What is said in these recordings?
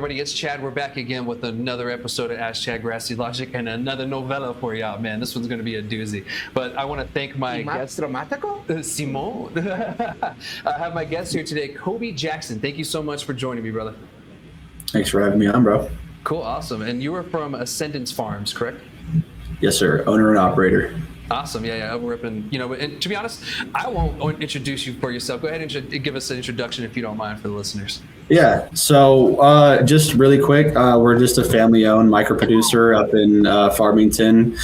everybody? It's Chad. We're back again with another episode of Ask Chad Grassy Logic and another novella for y'all, man. This one's going to be a doozy. But I want to thank my guest, Simon. I have my guest here today, Coby Jackson. Thank you so much for joining me, brother. Thanks for having me on, bro. Cool, awesome. And you are from Ascendance Farms, correct? Yes, sir. Owner and operator. Awesome. Yeah. We're up in, and to be honest, I won't introduce you for yourself. Go ahead and give us an introduction if you don't mind for the listeners. Yeah. So just really quick, we're just a family-owned micro-producer up in Farmington.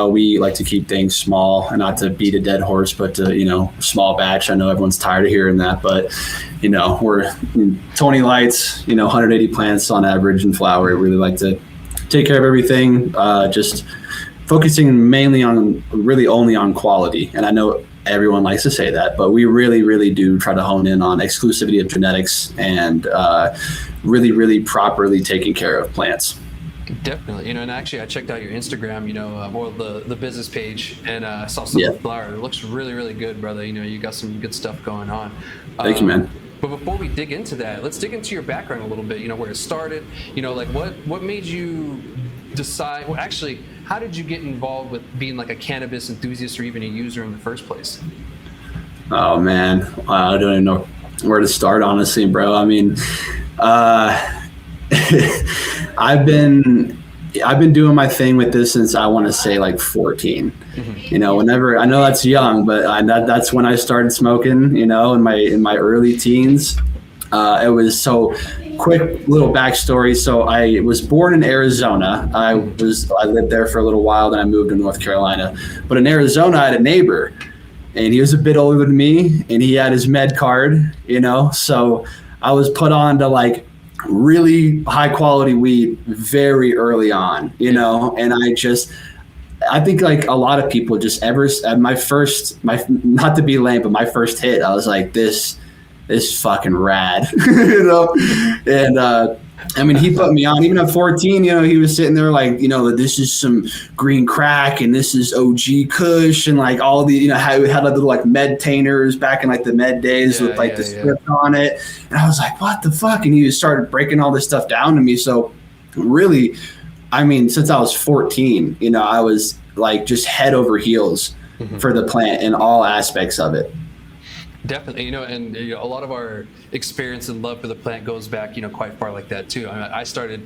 We like to keep things small and not to beat a dead horse, but to, small batch. I know everyone's tired of hearing that, but, we're 20 lights, 180 plants on average in flower. We really like to take care of everything, just focusing mainly on really only on quality. And I know everyone likes to say that, but we really, really do try to hone in on exclusivity of genetics and really, really properly taking care of plants. Definitely. And actually I checked out your Instagram, more the business page, and I saw some of the flower. It looks really, really good, brother. You got some good stuff going on. Thank you, man. But before we dig into that, let's dig into your background a little bit, where it started, what made you decide, well, actually, how did you get involved with being like a cannabis enthusiast or even a user in the first place? Oh man, I don't even know where to start, honestly, bro. I mean, I've been doing my thing with this since I want to say like 14. Mm-hmm. Whenever, I know that's young, but that's when I started smoking. In my early teens. It was so. Quick little backstory. So I was born in Arizona. I lived there for a little while, then I moved to North Carolina. But in Arizona, I had a neighbor, and he was a bit older than me, and he had his med card, So I was put on to like really high quality weed very early on, and I think like a lot of people just not to be lame, but my first hit, I was like, this fucking rad, and I mean, he put me on. Even at 14, he was sitting there like, this is some green crack and this is OG Kush and like all the, how we had like little like med tainers back in like the med days with like the script on it. And I was like, what the fuck? And he just started breaking all this stuff down to me. So really, I mean, since I was 14, I was like just head over heels for the plant in all aspects of it. Definitely, and a lot of our experience and love for the plant goes back, quite far like that too. I started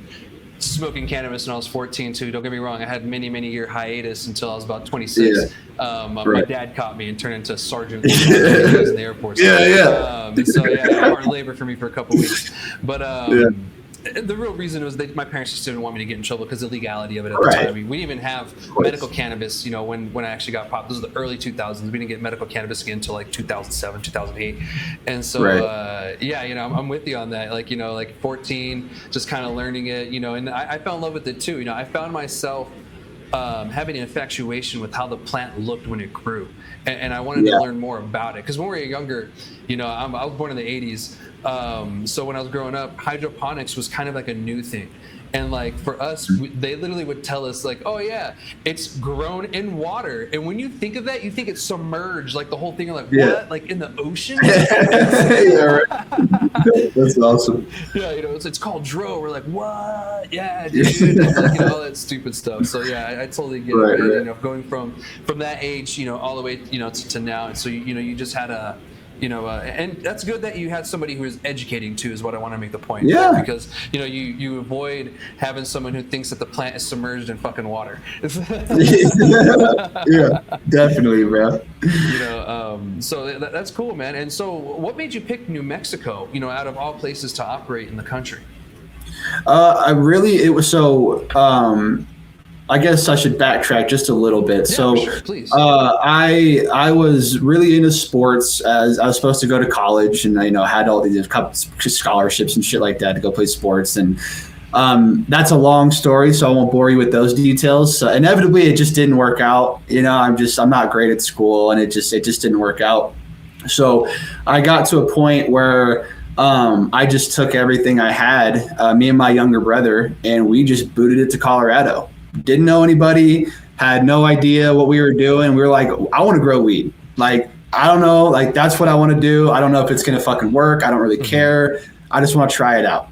smoking cannabis when I was 14 too. Don't get me wrong, I had many year hiatus until I was about 26. My dad caught me and turned into a sergeant in the Air Force. Hard labor for me for a couple weeks. But the real reason was that my parents just didn't want me to get in trouble because of the legality of it at the time. We didn't even have medical cannabis, when I actually got popped. This was the early 2000s. We didn't get medical cannabis again until like 2007, 2008. And so, I'm with you on that. Like 14, just kind of learning it, and I fell in love with it too. I found myself having an infatuation with how the plant looked when it grew. And I wanted to learn more about it. Because when we were younger, I was born in the 80s. So when I was growing up, hydroponics was kind of like a new thing. And like for us, they literally would tell us like, oh yeah, it's grown in water. And when you think of that, you think it's submerged, like the whole thing. You're like, what? Like in the ocean? That's awesome. Yeah, it's called dro. We're like, what? Yeah, dude. Like, all that stupid stuff. So yeah, I totally get it. Going from that age, all the way, to now. And so you just had a. And that's good that you had somebody who is educating too, is what I want to make the point. Yeah. Because, you avoid having someone who thinks that the plant is submerged in fucking water. Yeah, definitely, bro. So that's cool, man. And so what made you pick New Mexico, out of all places to operate in the country? I guess I should backtrack just a little bit. Yeah, sure, please. I was really into sports as I was supposed to go to college, and had all these scholarships and shit like that to go play sports. And that's a long story, so I won't bore you with those details. So inevitably, it just didn't work out. I'm not great at school, and it just didn't work out. So I got to a point where I just took everything I had, me and my younger brother, and we just booted it to Colorado. Didn't know anybody, had no idea what we were doing. We were like, I want to grow weed. Like, I don't know. Like, that's what I want to do. I don't know if it's going to fucking work. I don't really care. I just want to try it out.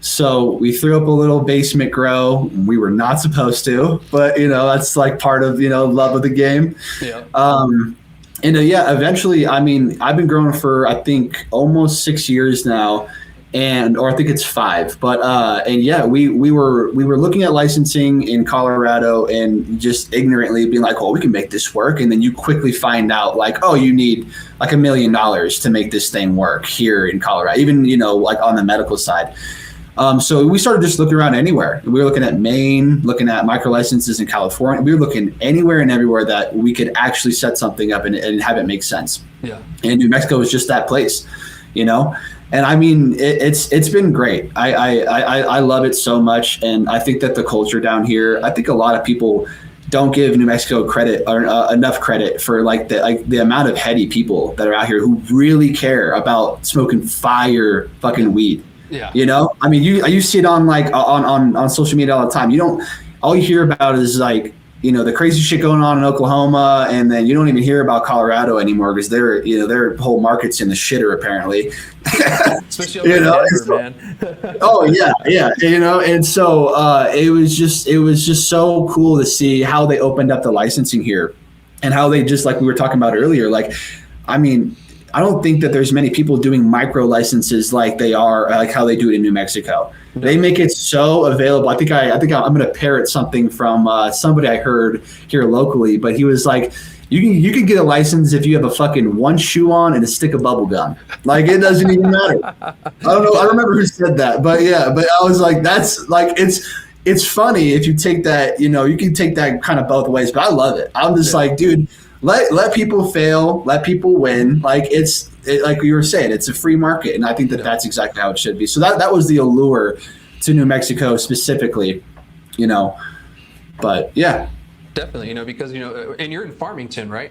So we threw up a little basement grow. We were not supposed to, but that's like part of love of the game. Yeah. And eventually, I mean, I've been growing for I think almost 6 years now, or I think it's 5. But we were looking at licensing in Colorado and just ignorantly being like, well, we can make this work. And then you quickly find out like, oh, you need like $1 million to make this thing work here in Colorado, even like on the medical side. So we started just looking around anywhere. We were looking at Maine, looking at micro licenses in California. We were looking anywhere and everywhere that we could actually set something up and have it make sense. Yeah. And New Mexico was just that place, And I mean, it's been great. I love it so much, and I think that the culture down here. I think a lot of people don't give New Mexico credit or enough credit for like the amount of heady people that are out here who really care about smoking fire fucking weed. Yeah. I mean, you see it on like on social media all the time. All you hear about is like, the crazy shit going on in Oklahoma, and then you don't even hear about Colorado anymore because their whole market's in the shitter apparently. Especially up in Denver, man. Oh yeah. And so it was just so cool to see how they opened up the licensing here, and how they just like we were talking about earlier. Like, I mean, I don't think that there's many people doing micro licenses like they are, like how they do it in New Mexico. No. They make it so available. I think I'm going to parrot something from somebody I heard here locally, but he was like, you can get a license if you have a fucking one shoe on and a stick of bubble gum. Like, it doesn't even matter. I don't know. I don't remember who said that, but yeah, but I was like, that's like, it's funny if you take that, you can take that kind of both ways, but I love it. I'm just like, dude, Let people fail, let people win. Like like you were saying, it's a free market, and I think that's exactly how it should be. So that was the allure to New Mexico specifically, But yeah, definitely, because and you're in Farmington, right?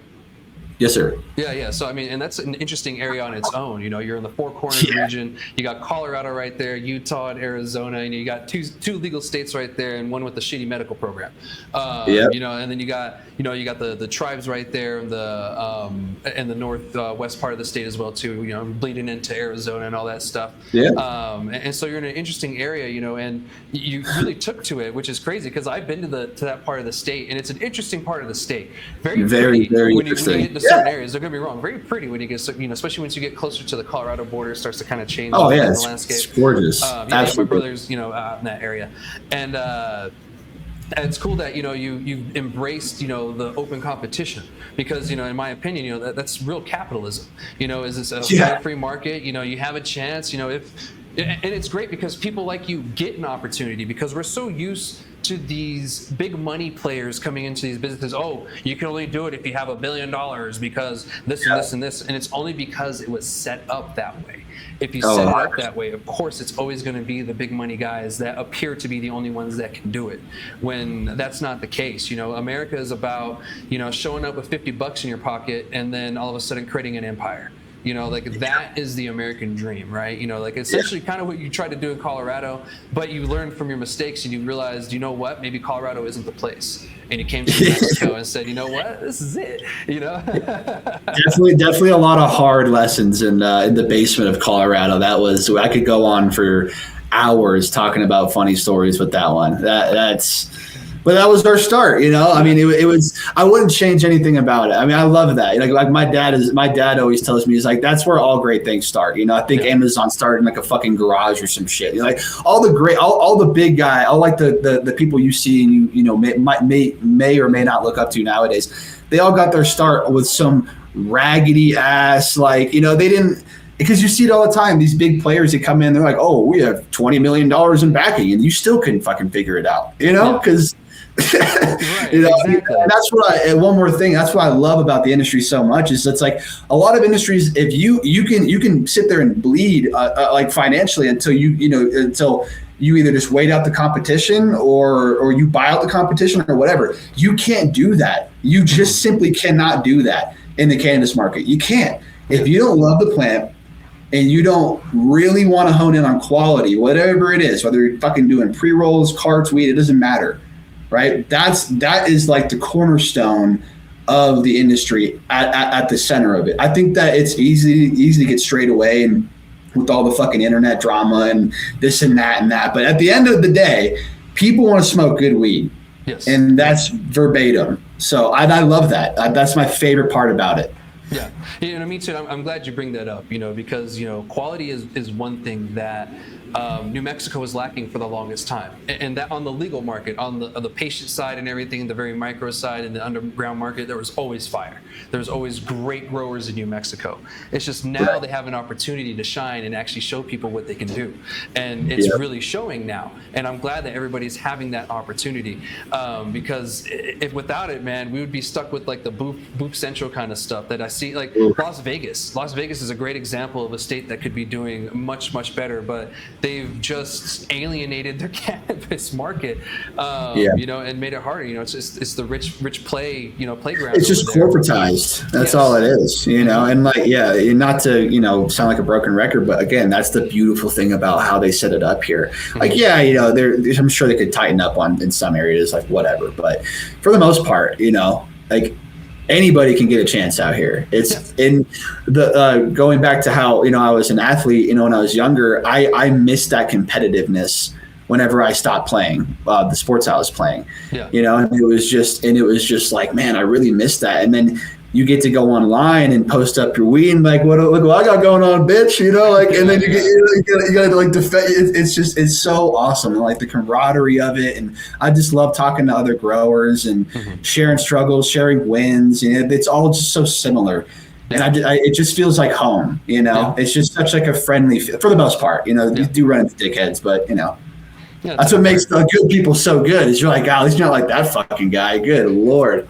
Yes, sir. Yeah. So, I mean, and that's an interesting area on its own. You're in the Four Corners region. You got Colorado right there, Utah and Arizona, and you got two legal states right there, and one with a shitty medical program. And then you got the tribes right there in the northwest part of the state as well too. Bleeding into Arizona and all that stuff. Yeah. And so you're in an interesting area, and you really took to it, which is crazy because I've been to that part of the state, and it's an interesting part of the state. Very very when interesting. You get into certain areas, don't get me wrong, very pretty when you get, especially once you get closer to the Colorado border, it starts to kind of change the landscape. It's gorgeous. My brother's, out in that area, and it's cool that you've embraced the open competition because in my opinion that's real capitalism. Is this a free market? You have a chance. And it's great because people like you get an opportunity because we're so used to these big money players coming into these businesses. Oh, you can only do it if you have $1 billion because this and this and this, and it's only because it was set up that way. If you set it up that way, of course, it's always going to be the big money guys that appear to be the only ones that can do it. When that's not the case, America is about showing up with $50 in your pocket and then all of a sudden creating an empire. That is the American dream, right? Essentially kind of what you tried to do in Colorado, but you learned from your mistakes and you realized, maybe Colorado isn't the place. And you came to New Mexico and said, this is it, Definitely a lot of hard lessons in the basement of Colorado. I could go on for hours talking about funny stories with that one. But that was our start, I mean, it was. I wouldn't change anything about it. I mean, I love that. Like my dad always tells me, he's like, that's where all great things start. I think Amazon started in like a fucking garage or some shit. Like all the big guy, all like the people you see and you may or may not look up to nowadays. They all got their start with some raggedy ass, like they didn't. Because you see it all the time. These big players that come in, they're like, "Oh, we have $20 million in backing," and you still couldn't fucking figure it out, because. Right, exactly. And that's what one more thing. That's what I love about the industry so much is it's like a lot of industries. If you can sit there and bleed like financially until until you either just wait out the competition or you buy out the competition or whatever. You can't do that. You just simply cannot do that in the cannabis market. You can't if you don't love the plant. And you don't really want to hone in on quality, whatever it is, whether you're fucking doing pre-rolls, carts, weed, it doesn't matter. Right? That is like the cornerstone of the industry at the center of it. I think that it's easy to get strayed away and with all the fucking internet drama and this and that and that. But at the end of the day, people want to smoke good weed. Yes. And that's verbatim. So I love that. That's my favorite part about it. Yeah, me too. I'm glad you bring that up, because, quality is one thing that New Mexico was lacking for the longest time. And that on the legal market, on the patient side and everything, the very micro side and the underground market, there was always fire. There was always great growers in New Mexico. It's just now they have an opportunity to shine and actually show people what they can do. And it's really showing now. And I'm glad that everybody's having that opportunity, because if without it, man, we would be stuck with like the Boop Central kind of stuff that I see, like Las Vegas. Las Vegas is a great example of a state that could be doing much, much better, but they've just alienated their cannabis market, and made it harder. It's the rich play, playground. It's just corporatized. That's all it is, and not to, sound like a broken record, but again, that's the beautiful thing about how they set it up here. Like, I'm sure they could tighten up in some areas, like whatever, but for the most part, like, anybody can get a chance out here. It's in the going back to how I was an athlete. When I was younger, I missed that competitiveness whenever I stopped playing the sports I was playing. And it was just like, man, I really missed that. And then you get to go online and post up your weed and like, look what I got going on, bitch, and then you gotta like defend. It's so awesome, and like the camaraderie of it. And I just love talking to other growers and sharing struggles, sharing wins. It's all just so similar. And it just feels like home, It's just such like a friendly, for the most part, You do run into dickheads, but that's what makes the good people so good. Is you're like, at least you're not like that fucking guy. Good Lord.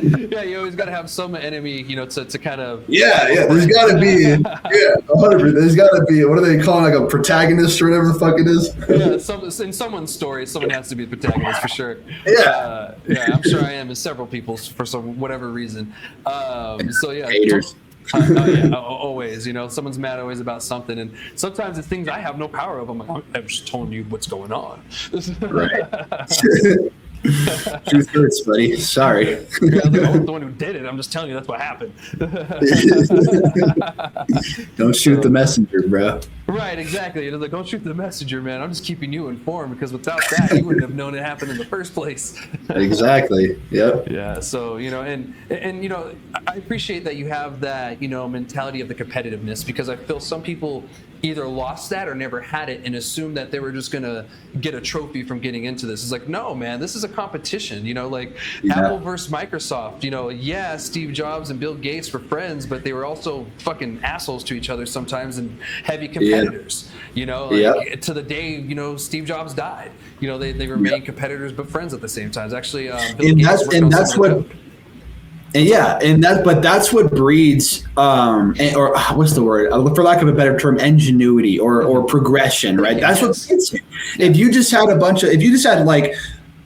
You always got to have some enemy, to kind of. There's got to be. 100%. There's got to be. What are they calling, like a protagonist or whatever the fuck it is? In someone's story, someone has to be the protagonist for sure. I'm sure I am in several people's for whatever reason. Haters. Always. Someone's mad always about something, and sometimes it's things I have no power of. I'm like, I'm just telling you what's going on. Right. Truth hurts, buddy. Sorry. I'm the one who did it. I'm just telling you that's what happened. Don't shoot the messenger, bro. Right, exactly. It's like, don't shoot the messenger, man. I'm just keeping you informed, because without that, you wouldn't have known it happened in the first place. Exactly. Yep. Yeah. So, and I appreciate that you have that, mentality of the competitiveness, because I feel some people either lost that or never had it and assumed that they were just going to get a trophy from getting into this. It's like, no, man, this is a competition, Apple versus Microsoft, Steve Jobs and Bill Gates were friends, but they were also fucking assholes to each other sometimes and heavy competitors, to the day, Steve Jobs died, they remained competitors, but friends at the same time. Actually, Bill Gates worked on Sunland Park. But that's what breeds, or what's the word? For lack of a better term, ingenuity or progression, right? That's what breeds it. If you just had like,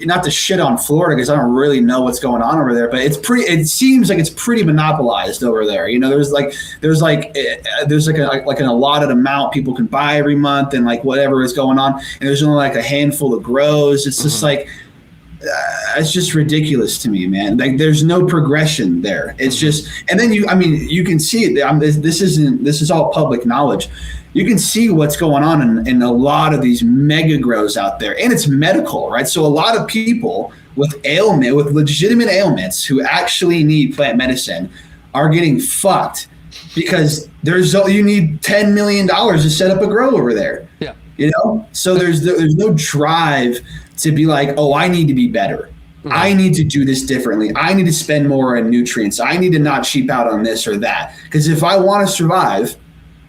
not to shit on Florida because I don't really know what's going on over there, but it seems like it's pretty monopolized over there. There's an allotted amount people can buy every month and like whatever is going on, and there's only like a handful of grows. It's just like. It's just ridiculous to me, man. Like, there's no progression there. It's just, and then you can see it. This is all public knowledge. You can see what's going on in a lot of these mega grows out there, and it's medical, right? So a lot of people with legitimate ailments who actually need plant medicine are getting fucked because you need $10 million to set up a grow over there. Yeah. So there's no drive to be like, oh, I need to be better. Mm-hmm. I need to do this differently. I need to spend more on nutrients. I need to not cheap out on this or that. Because if I want to survive,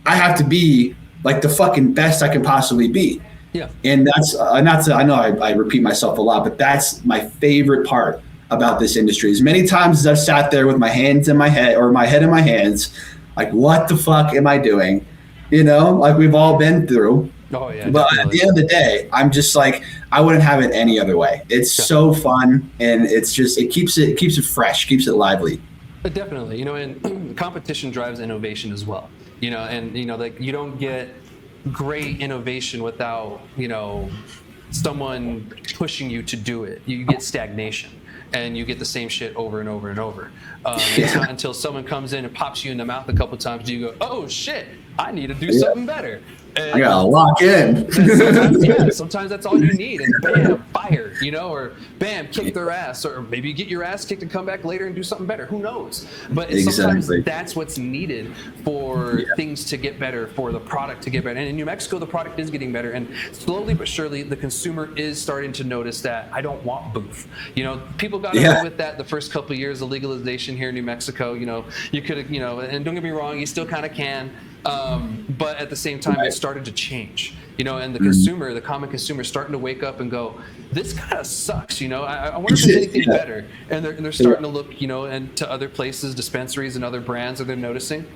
I have to be like the fucking best I can possibly be. Yeah. And that's I know I repeat myself a lot, but that's my favorite part about this industry. As many times as I've sat there with my hands in my head or my head in my hands, like, what the fuck am I doing? Like we've all been through. Oh yeah. But definitely. At the end of the day, I'm just like, I wouldn't have it any other way. It's so fun, and it's just it keeps it fresh, keeps it lively. Definitely, and competition drives innovation as well. Like you don't get great innovation without someone pushing you to do it. You get stagnation. and you get the same shit over and over and over. It's not until someone comes in and pops you in the mouth a couple times do you go, oh shit, I need to do something better. And I gotta lock in. Sometimes that's all you need, and bam, fire, or bam, kick their ass, or maybe you get your ass kicked and come back later and do something better. Who knows? But sometimes that's what's needed for things to get better, for the product to get better. And in New Mexico, the product is getting better, and slowly but surely, the consumer is starting to notice that I don't want booth. People got away with that the first couple of years of legalization here in New Mexico. You could have, and don't get me wrong, you still kind of can. But at the same time, it started to change, and the consumer, the common consumer, is starting to wake up and go, this kind of sucks, I wonder if there's anything better. And they're starting to look, and to other places, dispensaries and other brands that they're noticing,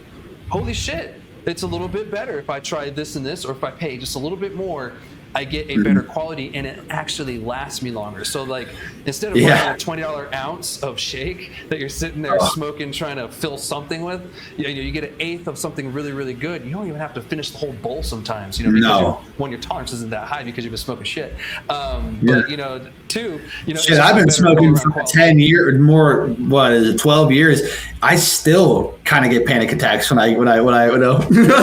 holy shit, it's a little bit better if I try this and this, or if I pay just a little bit more, I get a better quality, and it actually lasts me longer. So like, instead of buying a $20 ounce of shake that you're sitting there smoking, trying to fill something with, you get an eighth of something really, really good. You don't even have to finish the whole bowl sometimes, because one, your tolerance isn't that high because you've been smoking shit. But two, shit, I've been smoking for 10 years, more, 12 years. I still kind of get panic attacks when I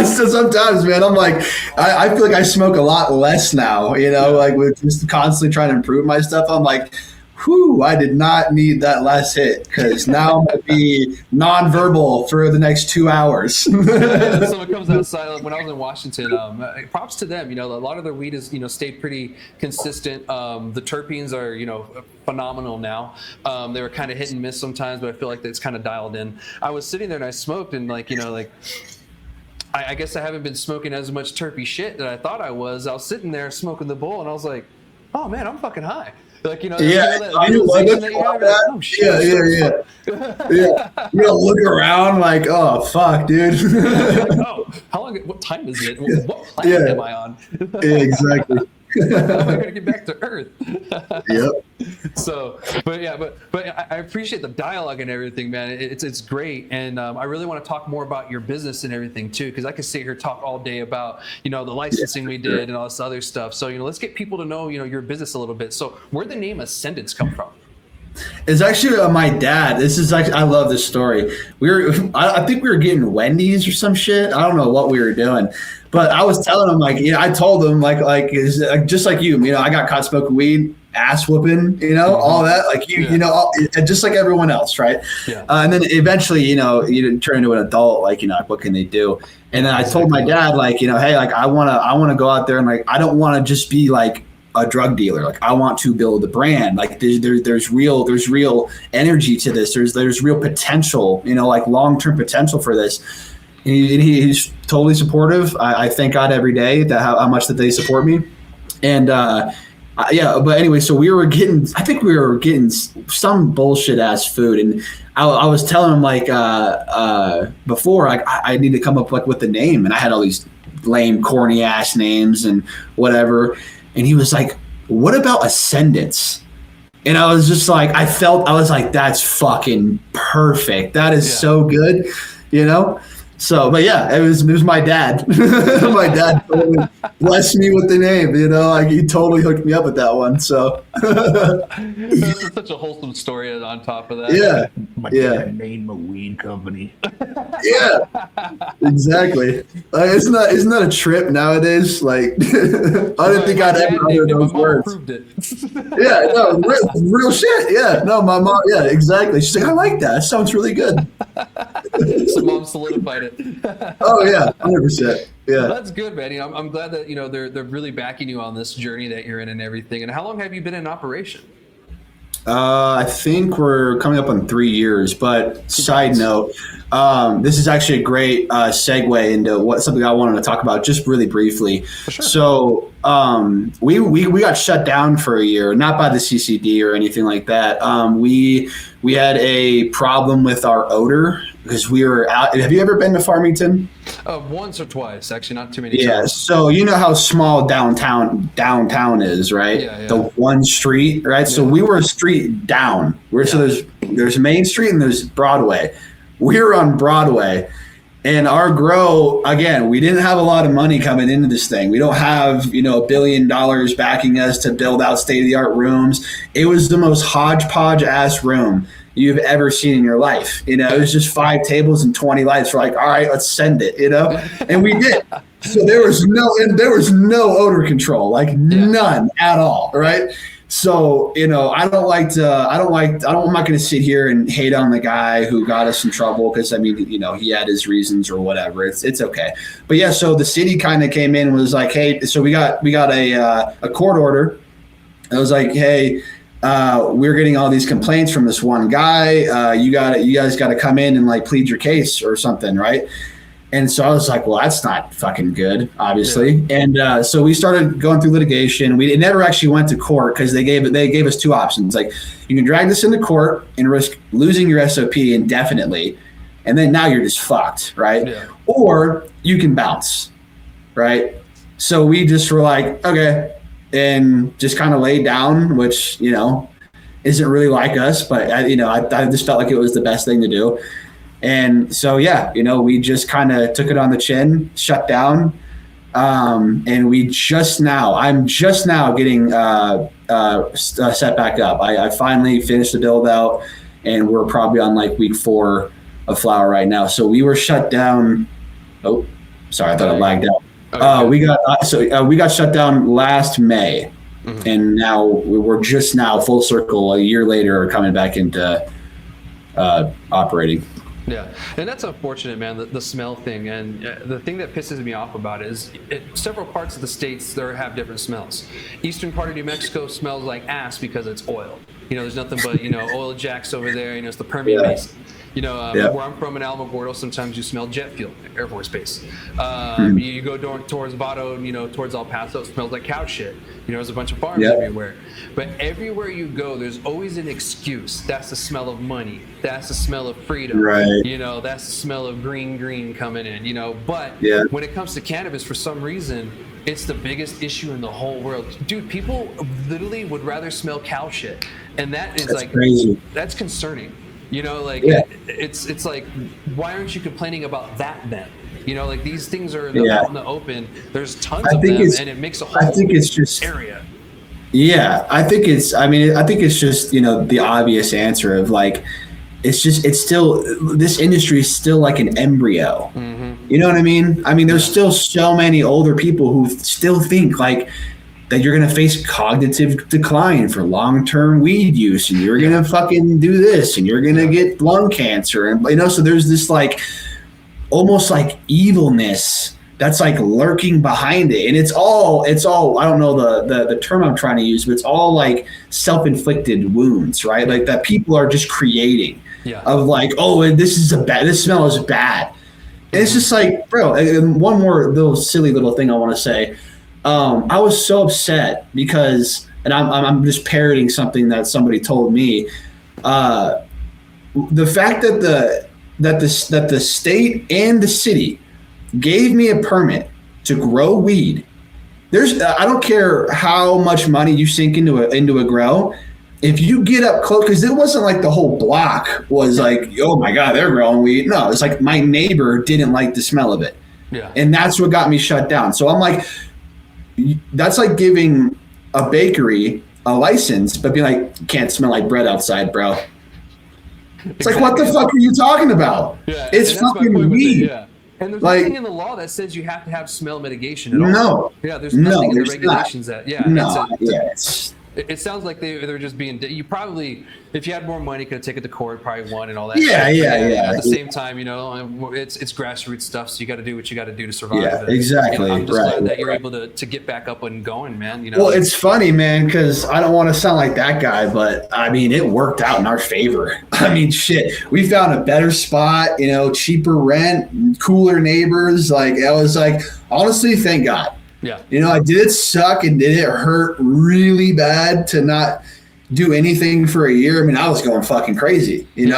so sometimes, man, I'm like, I feel like I smoke a lot less now, like with just constantly trying to improve my stuff. I'm like, whew, I did not need that last hit, because now I'm going to be nonverbal for the next 2 hours. Someone comes outside, like when I was in Washington, props to them, a lot of their weed is, stayed pretty consistent. The terpenes are, phenomenal now. They were kind of hit and miss sometimes, but I feel like it's kind of dialed in. I was sitting there and I smoked, and I guess I haven't been smoking as much terpy shit that I thought I was. I was sitting there smoking the bowl, and I was like, oh man, I'm fucking high. Like, that realization that you have, like, oh shit. You look around like, oh fuck, dude. Like, oh, what time is it? What planet am I on? Exactly. How am I going to get back to Earth? Yep. So, but I appreciate the dialogue and everything, man. It's great, and I really want to talk more about your business and everything too, because I could sit here and talk all day about the licensing we did and all this other stuff. So let's get people to know your business a little bit. So, where'd the name Ascendance come from? It's actually my dad. This is actually, I love this story. I think we were getting Wendy's or some shit. I don't know what we were doing, but I was telling him I told him just like you, I got caught smoking weed, ass whooping, all that, just like everyone else, right? Yeah. And then eventually, you turn into an adult, what can they do? And then I told my dad, hey, I want to go out there and I don't want to just be a drug dealer. I want to build a brand. There's real energy to this. There's real potential, long-term potential for this. And he's totally supportive. I thank God every day that how much that they support me. And but anyway, so I think we were getting some bullshit ass food, and I was telling him before I need to come up with the name, and I had all these lame corny ass names and whatever. And he was like, what about Ascendance? And I was just like, I was like, that's fucking perfect. That is so good, So, but yeah, it was my dad. My dad totally blessed me with the name, he totally hooked me up with that one. So that's such a wholesome story on top of that. Yeah. My dad named a weed company. Yeah, exactly. Isn't that a trip nowadays? I didn't think I'd ever hear those words. Proved it. Yeah, no, real shit. Yeah, no, my mom. Yeah, exactly. She's like, I like that. That sounds really good. So mom solidified it. Oh yeah, 100%. Yeah, well, that's good, man. I'm glad that they're really backing you on this journey that you're in and everything. And how long have you been in operation? I think we're coming up on 3 years. But side note, this is actually a great segue into something I wanted to talk about just really briefly. For sure. So we got shut down for a year, not by the CCD or anything like that. We had a problem with our odor because we were out. Have you ever been to Farmington? Once or twice, actually, not too many. Yeah. times. So you know how small downtown is, right? Yeah. The one street, right? Yeah. So we were a street down. So there's Main Street and there's Broadway. We were on Broadway, And our grow, again, we didn't have a lot of money coming into this thing. We don't have, $1 billion backing us to build out state-of-the-art rooms. It was the most hodgepodge-ass room you've ever seen in your life. It was just 5 tables and 20 lights. We're like, all right, let's send it, And we did. So there was no odor control, like none at all, right? So, I'm not going to sit here and hate on the guy who got us in trouble because, he had his reasons or whatever. It's okay. But yeah, so the city kind of came in and was like, hey, so we got a court order. It was like, hey, we're getting all these complaints from this one guy. You guys got to come in and like plead your case or something, right? And so I was like, well, that's not fucking good, obviously. Yeah. And so we started going through litigation. It never actually went to court because they gave us 2 options. Like, you can drag this into court and risk losing your SOP indefinitely, and then now you're just fucked, right? Yeah. Or you can bounce, right? So we just were like, okay, and just kind of laid down, which, isn't really like us, but I just felt like it was the best thing to do. And so, we just kind of took it on the chin, shut down. And I'm just now getting set back up. I finally finished the build out, and we're probably on like week 4 of flower right now. So we were shut down. Oh, sorry. I thought it lagged out. Okay. We got shut down last May, and now we're just now full circle a year later coming back into operating. Yeah, and that's unfortunate, man, the smell thing. And the thing that pisses me off about it is several parts of the states there have different smells. Eastern part of New Mexico smells like ass because it's oil. There's nothing but, oil jacks over there. It's the Permian Basin. Where I'm from in Alamogordo, sometimes you smell jet fuel, Air Force Base. You go towards Vado, towards El Paso, it smells like cow shit. There's a bunch of farms everywhere. But everywhere you go, there's always an excuse. That's the smell of money. That's the smell of freedom. Right. That's the smell of green coming in, But when it comes to cannabis, for some reason, it's the biggest issue in the whole world. Dude, people literally would rather smell cow shit. And that's like crazy. That's concerning. It's like, why aren't you complaining about that then? These things are out in the open. There's tons of them, and it makes a whole area. Yeah, I think it's just, the obvious answer of like, it's still, this industry is still like an embryo. Mm-hmm. You know what I mean? There's still so many older people who still think like, that you're going to face cognitive decline for long-term weed use, and you're going to fucking do this, and you're going to get lung cancer. And, so there's this like, almost like evilness that's like lurking behind it. And it's all, I don't know the term I'm trying to use, but it's all like self-inflicted wounds, right? Like that people are just creating of like, oh, this smell is bad. And it's just like, bro, and one more little silly little thing I want to say. I was so upset because, and I'm just parroting something that somebody told me. The fact that the state and the city gave me a permit to grow weed. I don't care how much money you sink into a grow. If you get up close, because it wasn't like the whole block was like, oh my God, they're growing weed. No, it's like my neighbor didn't like the smell of it. Yeah. And that's what got me shut down. So I'm like, that's like giving a bakery a license, but being like, you can't smell like bread outside, bro. It's like, what the fuck are you talking about? Yeah, it's fucking weed. Yeah. And there's nothing in the law that says you have to have smell mitigation at all. No. Yeah, there's nothing in the regulations not. It sounds like they're just being. You probably, if you had more money, could have taken it to court, probably won and all that. Yeah. At the same time, it's grassroots stuff, so you got to do what you got to do to survive. Yeah, exactly. I'm just glad that you're able to get back up and going, man. Well, it's funny, man, because I don't want to sound like that guy, but it worked out in our favor. Shit, we found a better spot, cheaper rent, cooler neighbors. Like, I was like, honestly, thank God. Yeah. Did it suck and did it hurt really bad to not do anything for a year? I was going fucking crazy. You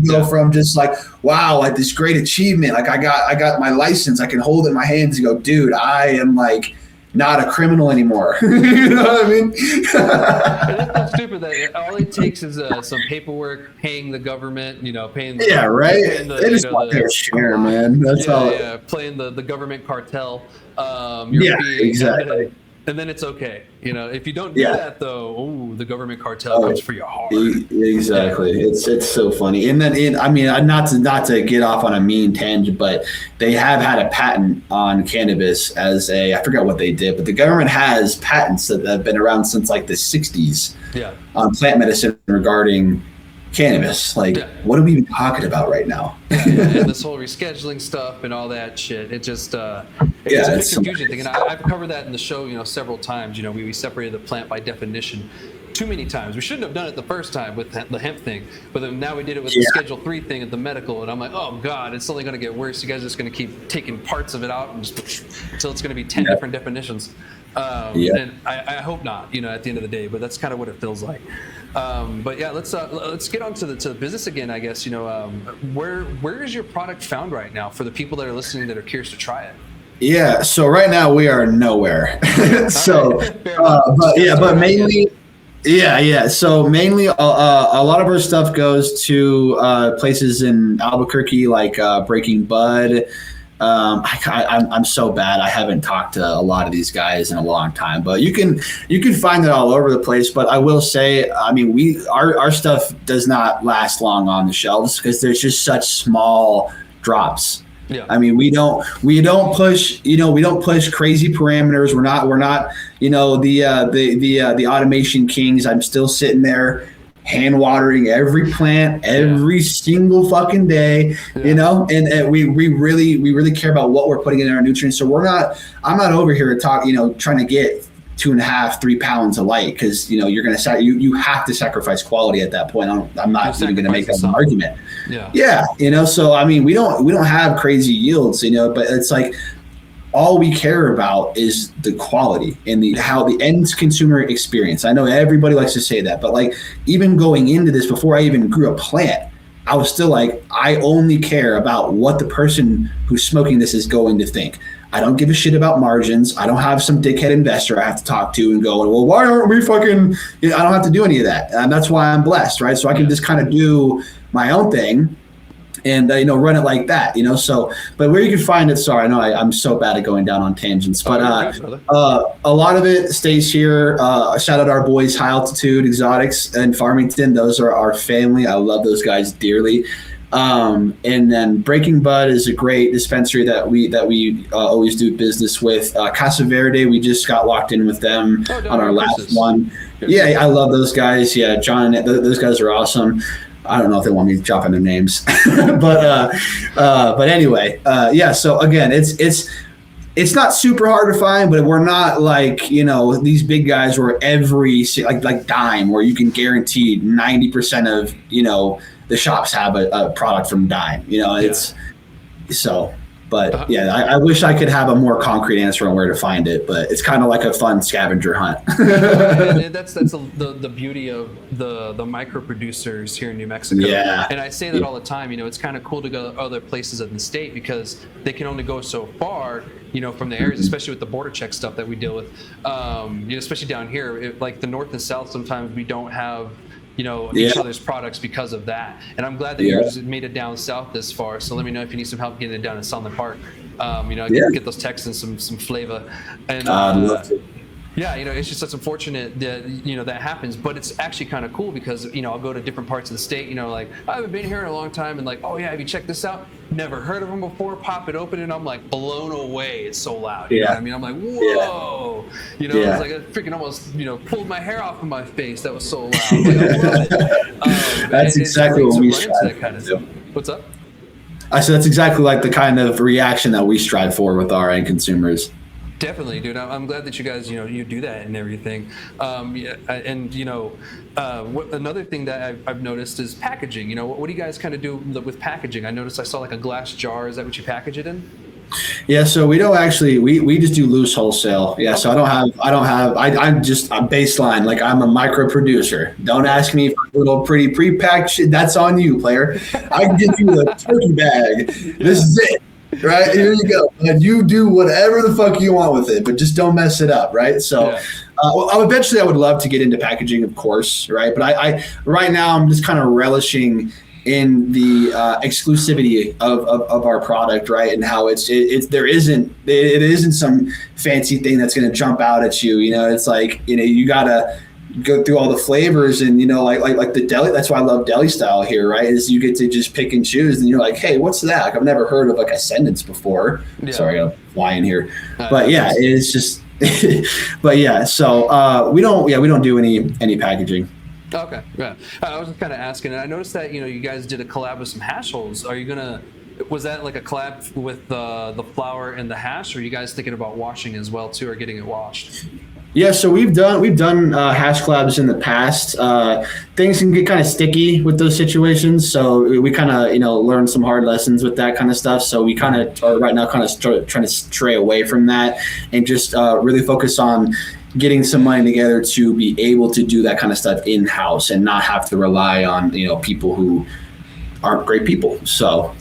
go from just like, wow, like this great achievement. Like I got my license. I can hold it in my hands and go, dude, I am like not a criminal anymore. You know what I mean? That's so stupid that all it takes is some paperwork, paying the government, paying the, right. paying the, They just want their share, man. That's all. Yeah, playing the government cartel. Exactly. And then it's okay. If you don't do that though, the government cartel comes for your heart. Exactly. Yeah. It's so funny. And then not to get off on a mean tangent, but they have had a patent on cannabis I forgot what they did, but the government has patents that have been around since like the 60s on plant medicine regarding cannabis. What are we even talking about right now? And this whole rescheduling stuff and all that shit, it just it's a confusing thing. And I've covered that in the show several times. We separated the plant by definition too many times. We shouldn't have done it the first time with the hemp thing, but then now we did it with the Schedule 3 thing at the medical, and I'm like, oh god, it's only going to get worse. You guys are just going to keep taking parts of it out and just until it's going to be 10 different definitions. And I hope not, at the end of the day, but that's kind of what it feels like. But yeah, let's get on to the business again, I guess. Where is your product found right now for the people that are listening that are curious to try it? Yeah, so right now we are nowhere. But mainly. So mainly, a lot of our stuff goes to places in Albuquerque, like Breaking Bud. I'm so bad. I haven't talked to a lot of these guys in a long time, but you can find it all over the place. But I will say, our stuff does not last long on the shelves because there's just such small drops. Yeah. We don't push crazy parameters. We're not the automation kings. I'm still sitting there hand watering every plant every single fucking day, and we really care about what we're putting in our nutrients. So I'm not over here to trying to get 2.5-3 pounds of light, because you're going to you have to sacrifice quality at that point. I'm not even going to make that an argument. So we don't have crazy yields, but it's like all we care about is the quality and how the end consumer experience. I know everybody likes to say that, but even going into this, before I even grew a plant, I was still I only care about what the person who's smoking this is going to think. I don't give a shit about margins. I don't have some dickhead investor I have to talk to and go, well, why aren't we fucking, I don't have to do any of that. And that's why I'm blessed, right? So I can just kind of do my own thing and, run it like that, so, but where you can find it, sorry, I know I'm so bad at going down on tangents, but a lot of it stays here. Shout out our boys, High Altitude Exotics in Farmington. Those are our family. I love those guys dearly. And then Breaking Bud is a great dispensary that we always do business with. Casa Verde, we just got locked in with them on our last one. Yeah, I love those guys. Yeah, John, those guys are awesome. I don't know if they want me to drop in their names, but anyway, So again, it's not super hard to find, but we're not these big guys where every like Dime, where you can guarantee 90% of the shops have a product from Dime. It's so. But I wish I could have a more concrete answer on where to find it, but it's kind of like a fun scavenger hunt. And that's the beauty of the micro producers here in New Mexico. Yeah. And I say that all the time. It's kind of cool to go to other places in the state because they can only go so far, from the areas, especially with the border check stuff that we deal with. Especially down here, like the north and south, sometimes we don't have each other's products because of that. And I'm glad that you just made it down south this far. So let me know if you need some help getting it down in Sunland Park. Get those texts and some flavor. And it's just such unfortunate that that happens, but it's actually kind of cool because I'll go to different parts of the state. I haven't been here in a long time, and oh yeah, have you checked this out? Never heard of them before. Pop it open, and I'm blown away. It's so loud. You know what I mean? I'm whoa. It's I freaking almost pulled my hair off of my face. That was so loud. I love it. That's exactly what we strive to kind of stuff. What's up? I said that's exactly like the kind of reaction that we strive for with our end consumers. Definitely, dude. I'm glad that you guys, you do that and everything. Another thing that I've noticed is packaging. What do you guys kind of do with packaging? I noticed I saw a glass jar. Is that what you package it in? Yeah, so we don't actually, we just do loose wholesale. Yeah, so I'm just a baseline. I'm a micro producer. Don't ask me for a little pretty pre-packed shit. That's on you, player. I can give you a turkey bag. This is it. right? Here you go. And you do whatever the fuck you want with it, but just don't mess it up, right? So eventually I would love to get into packaging, of course, right? But I right now I'm just kind of relishing in the exclusivity of our product, right? And how it isn't some fancy thing that's going to jump out at you. You know, it's like, you know, you gotta go through all the flavors and, you know, like the deli. That's why I love deli style here, right? Is you get to just pick and choose, and you're like, hey, what's that? Like, I've never heard of like Ascendance before. Yeah. Sorry, I'm flying here, but yeah, it's just. But yeah, so we don't do any packaging. Okay, yeah. I was just kind of asking, and I noticed that, you know, you guys did a collab with some hash holes. Was that like a collab with the flower and the hash, or are you guys thinking about washing as well too, or getting it washed? Yeah, so we've done hash collabs in the past. Things can get kind of sticky with those situations, so we kind of, you know, learned some hard lessons with that kind of stuff. So we kind of are right now kind of trying to stray away from that and just really focus on getting some money together to be able to do that kind of stuff in-house and not have to rely on, you know, people who aren't great people. So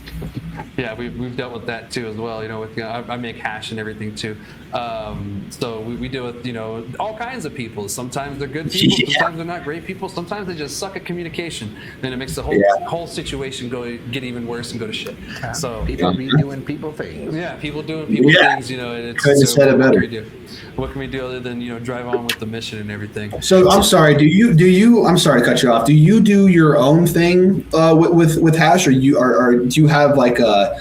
yeah, we've dealt with that too as well. You know, with I make hash and everything too. So we deal with, you know, all kinds of people. Sometimes they're good people, sometimes they're not great people, sometimes they just suck at communication. Then it makes the whole situation get even worse and go to shit. So people be doing people things. Yeah, people doing people things. You know, and it's couldn't have said it better. What can we do other than, you know, drive on with the mission and everything? So I'm sorry. Do you? I'm sorry to cut you off. Do you do your own thing with hash, or do you have like a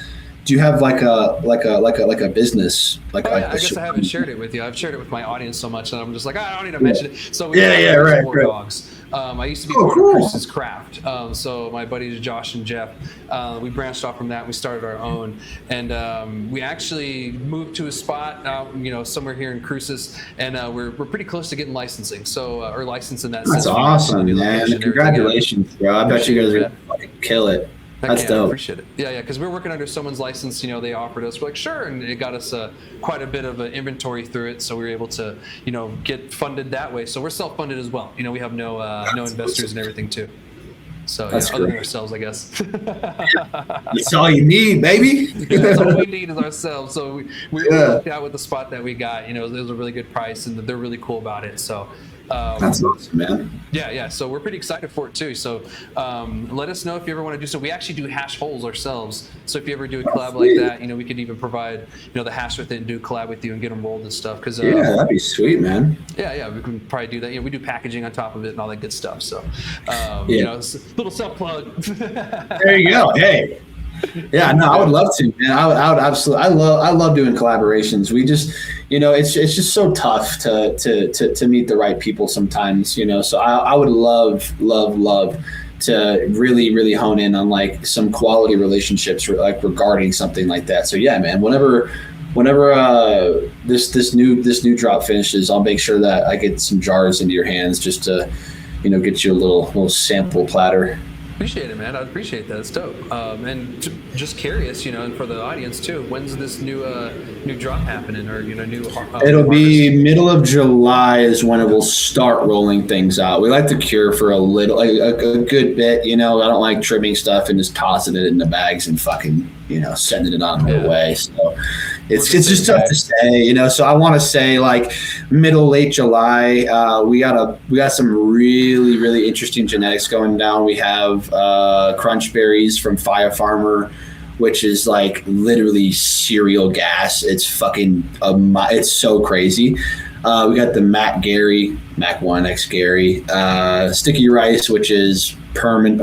business? I guess I haven't shared it with you. I've shared it with my audience so much that I'm just like, I don't need to mention it. So we right. dogs. I used to be part of Chris's Craft. So my buddies Josh and Jeff, we branched off from that. We started our own, and we actually moved to a spot out, you know, somewhere here in Cruces, and we're pretty close to getting licensing. So or licensing that. That's awesome, man! Congratulations, bro! I bet you guys are fucking kill it. That's dope. I appreciate it. Yeah, because we're working under someone's license. You know, they offered us. We're like, sure, and it got us quite a bit of an inventory through it, so we were able to, you know, get funded that way. So we're self-funded as well. You know, we have no investors and everything too. So other than ourselves, I guess. That's all you need, baby. That's all we need is ourselves. So we worked out with the spot that we got. You know, it was a really good price, and they're really cool about it. So. That's awesome, man. Yeah. So we're pretty excited for it too. So let us know if you ever want to do so. We actually do hash holes ourselves. So if you ever do a collab like that, you know, we could even provide, you know, the hash with it and do a collab with you and get them rolled and stuff. Cause that'd be sweet, man. Yeah, we can probably do that. You know, we do packaging on top of it and all that good stuff. So you know, it's a little self plug. There you go. Hey. Yeah, no, I would love to, man. I would absolutely. I love doing collaborations. We just, you know, it's just so tough to meet the right people sometimes, you know. So I would love to really hone in on like some quality relationships like regarding something like that. So yeah, man. Whenever this new drop finishes, I'll make sure that I get some jars into your hands just to, you know, get you a little sample platter. Appreciate it, man. I appreciate that. It's dope. And just curious, you know, and for the audience too, when's this new drop happening, or, you know, new? It'll be middle of July is when it will start rolling things out. We like to cure for a good bit, you know. I don't like trimming stuff and just tossing it in the bags and fucking, you know, sending it on the way. So it's just tough to say, you know. So I want to say like late July. We got some really interesting genetics going down. We have crunch berries from Fire Farmer, which is like literally cereal gas. It's fucking it's so crazy. We got the Mac 1 X Gary, sticky rice, which is permanent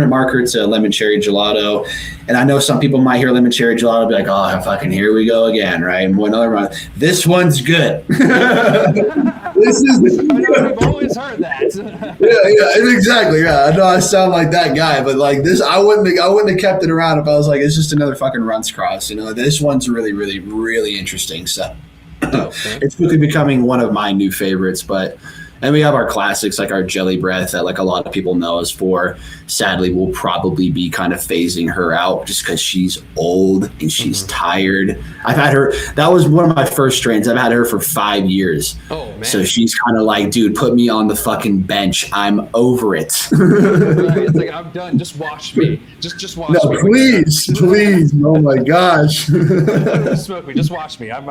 marker to lemon cherry gelato. And I know some people might hear lemon cherry gelato and be like, oh, fucking here we go again, right? And this one's good. I've always heard that. yeah, exactly. Yeah, I know I sound like that guy, but like this, I wouldn't have kept it around if I was like, it's just another fucking Runts Cross. You know, this one's really interesting. So it's quickly becoming one of my new favorites, but And we have our classics like our jelly breath that like a lot of people know us for. Sadly, we'll probably be kind of phasing her out just because she's old and she's tired. I've had her, that was one of my first strains. I've had her for 5 years. Oh, man. So she's kind of like, dude, put me on the fucking bench. I'm over it. Right. It's like, I'm done. Just watch me. Just watch me. No, please. Oh my gosh. Smoke me. Just watch me. I'm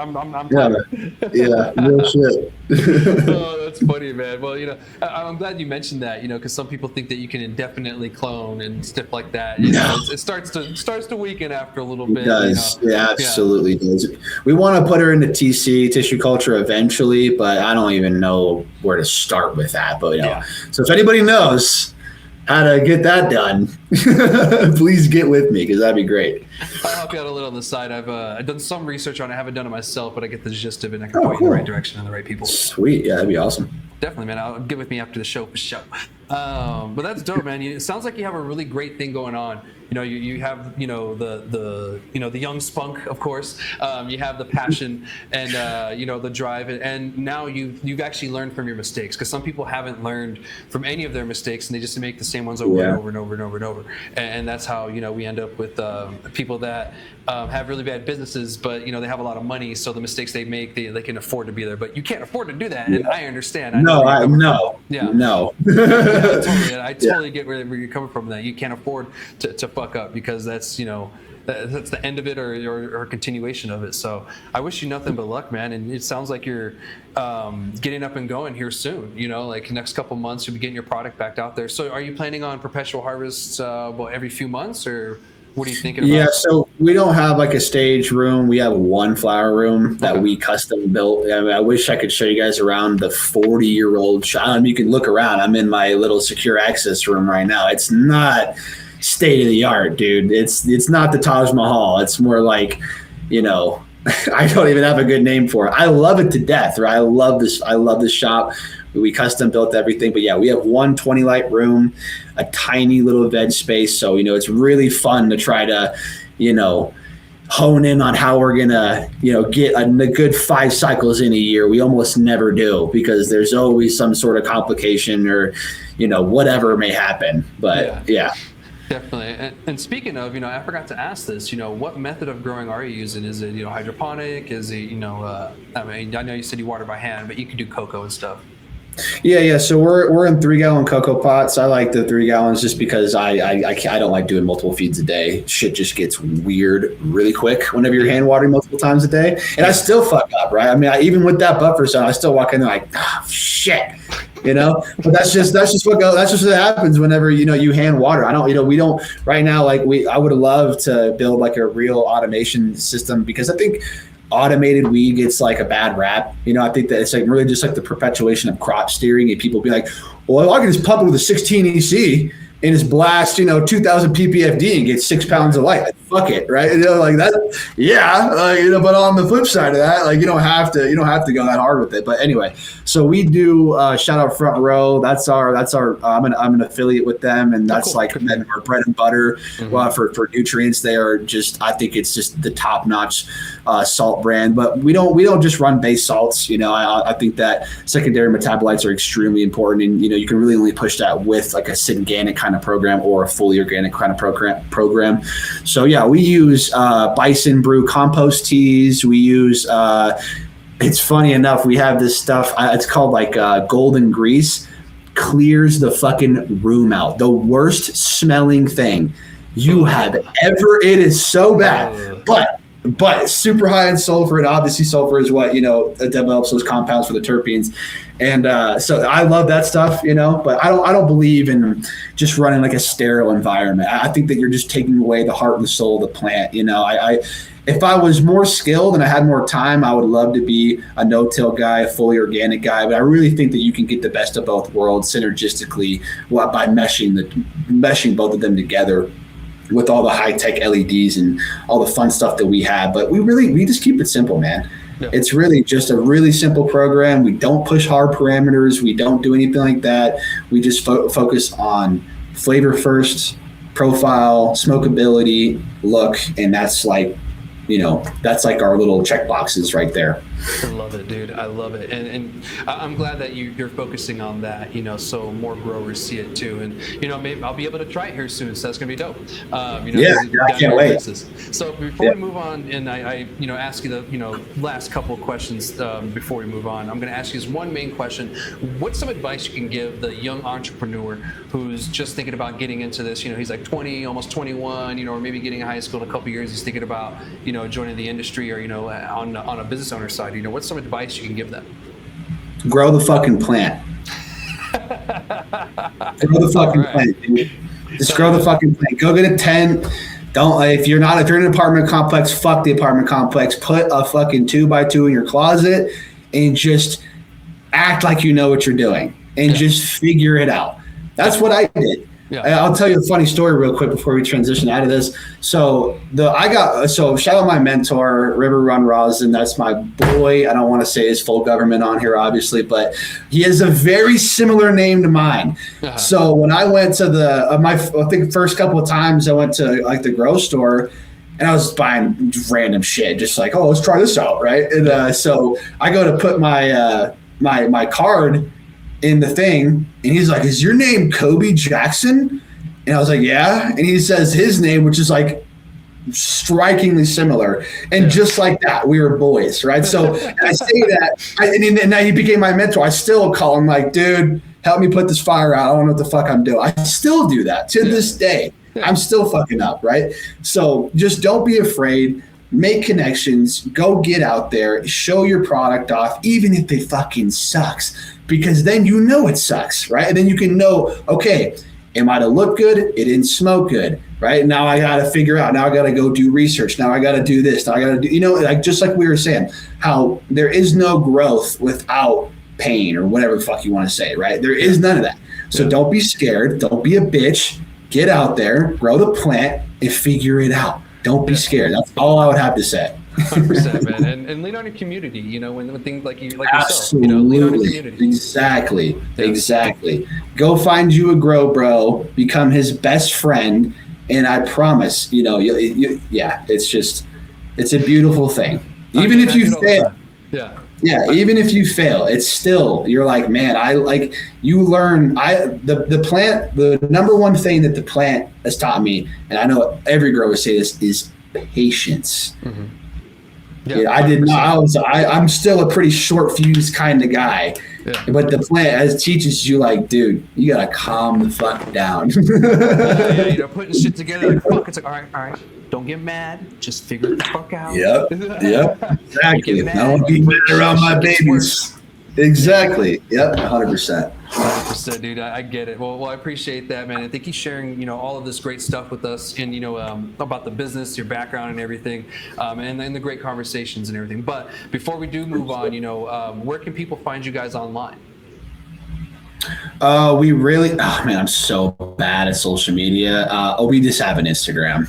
Yeah, tired. yeah, real shit. Oh, that's funny, man. Well, I'm glad you mentioned that, because some people think that you can indefinitely clone and stuff like that. It starts to weaken after a little bit. It does. Yeah, absolutely does. We want to put her into TC, tissue culture, eventually, but I don't even know where to start with that. But so if anybody knows how to get that done, please get with me, because that'd be great. I'll help you out a little on the side. I've done some research on it. I haven't done it myself, but I get the gist of it, and I can point you in the right direction and the right people. Sweet. Yeah, that'd be awesome. Definitely, man. I'll get with me after the show for sure. But that's dope, man. It sounds like you have a really great thing going on. You have the young spunk, of course. You have the passion and the drive, and now you've actually learned from your mistakes, because some people haven't learned from any of their mistakes, and they just make the same ones over and over and over and over and over. And that's how we end up with people that have really bad businesses, but they have a lot of money, so the mistakes they make, they can afford to be there. But you can't afford to do that, and I understand. No. I totally get where you're coming from. That you can't afford to fuck up, because that's that's the end of it or a continuation of it. So I wish you nothing but luck, man. And it sounds like you're getting up and going here soon. Like next couple months you'll be getting your product back out there. So are you planning on perpetual harvests every few months, or what are you thinking about? Yeah, so we don't have like a stage room. We have one flower room that we custom built. I wish I could show you guys around the 40-year-old shop. You can look around. I'm in my little secure access room right now. It's not state of the art, dude. It's not the Taj Mahal. It's more like, I don't even have a good name for it. I love it to death, right? I love this shop. We custom built everything, but we have one 20 light room, a tiny little veg space. So, it's really fun to try to, hone in on how we're going to, get a good 5 cycles in a year. We almost never do, because there's always some sort of complication or, whatever may happen. But yeah. Definitely. And speaking of, I forgot to ask this, what method of growing are you using? Is it, hydroponic? Is it, I know you said you water by hand, but you can do cocoa and stuff. Yeah. So we're in 3-gallon cocoa pots. I like the 3 gallons just because I don't like doing multiple feeds a day. Shit just gets weird really quick whenever you're hand watering multiple times a day. And I still fuck up, right? I mean, even with that buffer zone, I still walk in there like, shit. But that's just what happens whenever you hand water. We don't right now. Like I would love to build like a real automation system, because I think automated weed gets like a bad rap. I think that it's like really just like the perpetuation of crop steering, and people be like, well, I can just pump it with a 16 EC and just blast 2,000 ppfd and get 6 pounds of light. Like, fuck it, right? Like that. But on the flip side of that, like you don't have to go that hard with it. But anyway, so we do shout out Front Row. That's our I'm an affiliate with them, and that's our bread and butter for nutrients. They are I think it's just the top notch salt brand. But we don't just run base salts. I think that secondary metabolites are extremely important, and you can really only push that with like a Syngenic kind of program or a fully organic kind of program. So we use Bison Brew compost teas. We use it's funny enough, we have this stuff, it's called like golden grease, clears the fucking room out. The worst smelling thing you have ever. It is so bad, but super high in sulfur, and obviously sulfur is what develops those compounds for the terpenes. And so I love that stuff, but I don't believe in just running like a sterile environment. I think that you're just taking away the heart and the soul of the plant. If I was more skilled and I had more time, I would love to be a no-till guy, a fully organic guy. But I really think that you can get the best of both worlds synergistically by meshing both of them together with all the high-tech LEDs and all the fun stuff that we have. But we just keep it simple, man. Yeah. It's really just a really simple program. We don't push hard parameters. We don't do anything like that. We just focus on flavor first, profile, smokability, look, and that's like our little check boxes right there. I love it, dude. I love it, and I'm glad that you're focusing on that. So more growers see it too, and maybe I'll be able to try it here soon. So that's gonna be dope. Yeah, I can't wait. Texas. So before we move on, and I ask you the last couple of questions before we move on, I'm gonna ask you this one main question: what's some advice you can give the young entrepreneur who's just thinking about getting into this? He's like 20, almost 21, or maybe getting in high school in a couple of years. He's thinking about joining the industry, or on a business owner side. What's some advice you can give them? Grow the fucking plant. Grow the fucking plant, dude. Just grow the fucking plant. Go get a tent. Don't, if you're in an apartment complex, fuck the apartment complex. Put a fucking 2x2 in your closet and just act like you know what you're doing and just figure it out. That's what I did. Yeah. I'll tell you a funny story real quick before we transition out of this. So shout out my mentor, River Run Rosin. That's my boy. I don't want to say his full government on here, obviously, but he has a very similar name to mine. Uh-huh. So when I went to I think first couple of times I went to like the grow store, and I was buying random shit, just like, oh, let's try this out, right? And so I go to put my my card in the thing, and he's like, is your name Coby Jackson? And I was like, yeah. And he says his name, which is like strikingly similar, and just like that, we were boys, right? So I say that, and now he became my mentor. I still call him like, dude, help me put this fire out. I don't know what the fuck I'm doing. I still do that to this day. I'm still fucking up, right? So just don't be afraid. Make connections, go get out there, show your product off, even if it fucking sucks, because then it sucks, right? And then you can know, okay, it might have looked good, it didn't smoke good, right? Now I got to figure out, now I got to go do research, now I got to do this, now I got to do, like just like we were saying, how there is no growth without pain or whatever the fuck you want to say, right? There is none of that. So don't be scared, don't be a bitch, get out there, grow the plant, and figure it out. Don't be scared. That's all I would have to say. 100%, man. And lean on your community, when things like yourself, Absolutely. Lean on your community. Exactly. Go find you a grow bro, become his best friend, and I promise, it's a beautiful thing. Even if you fail. Yeah, even if you fail, it's still, you're like, man, you learn, the plant, the number one thing that the plant has taught me, and I know every grower say this, is patience. Mm-hmm. Yeah, I did not, I'm still a pretty short fuse kind of guy, but the plant teaches you like, dude, you gotta calm the fuck down. Putting shit together, like, fuck, it's like, all right. Don't get mad. Just figure it the fuck out. Yep. Exactly. I don't be mad around my babies. Exactly. Yep. 100%. 100%, dude. I get it. Well, I appreciate that, man. And thank you sharing, all of this great stuff with us, and about the business, your background, and everything, and the great conversations and everything. But before we do move on, where can people find you guys online? I'm so bad at social media. We just have an Instagram.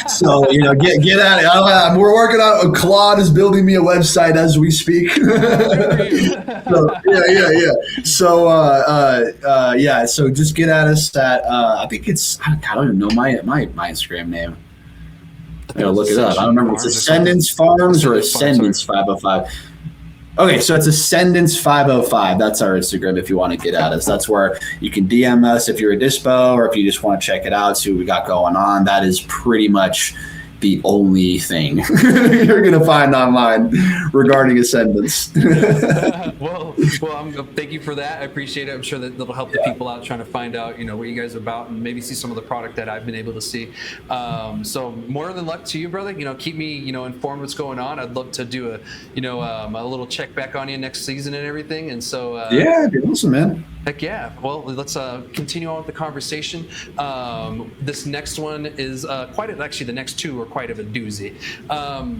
So, get at it. We're working on, Claude is building me a website as we speak. So just get at us at, I think it's, I don't even know my Instagram name. I gotta look it up. I don't remember. It's Ascendance Farms or Ascendance 505. Okay, so it's Ascendance 505. That's our Instagram if you want to get at us. That's where you can DM us if you're a dispo or if you just want to check it out, see what we got going on. That is pretty much the only thing you're going to find online regarding Ascendance. Well, thank you for that. I appreciate it. I'm sure that that'll help the people out trying to find out, what you guys are about, and maybe see some of the product that I've been able to see. So more than luck to you, brother. Keep me, informed what's going on. I'd love to do a little check back on you next season and everything. And so yeah, dude, awesome, man. Heck yeah. Well, let's continue on with the conversation. This next one is actually the next two are quite of a doozy.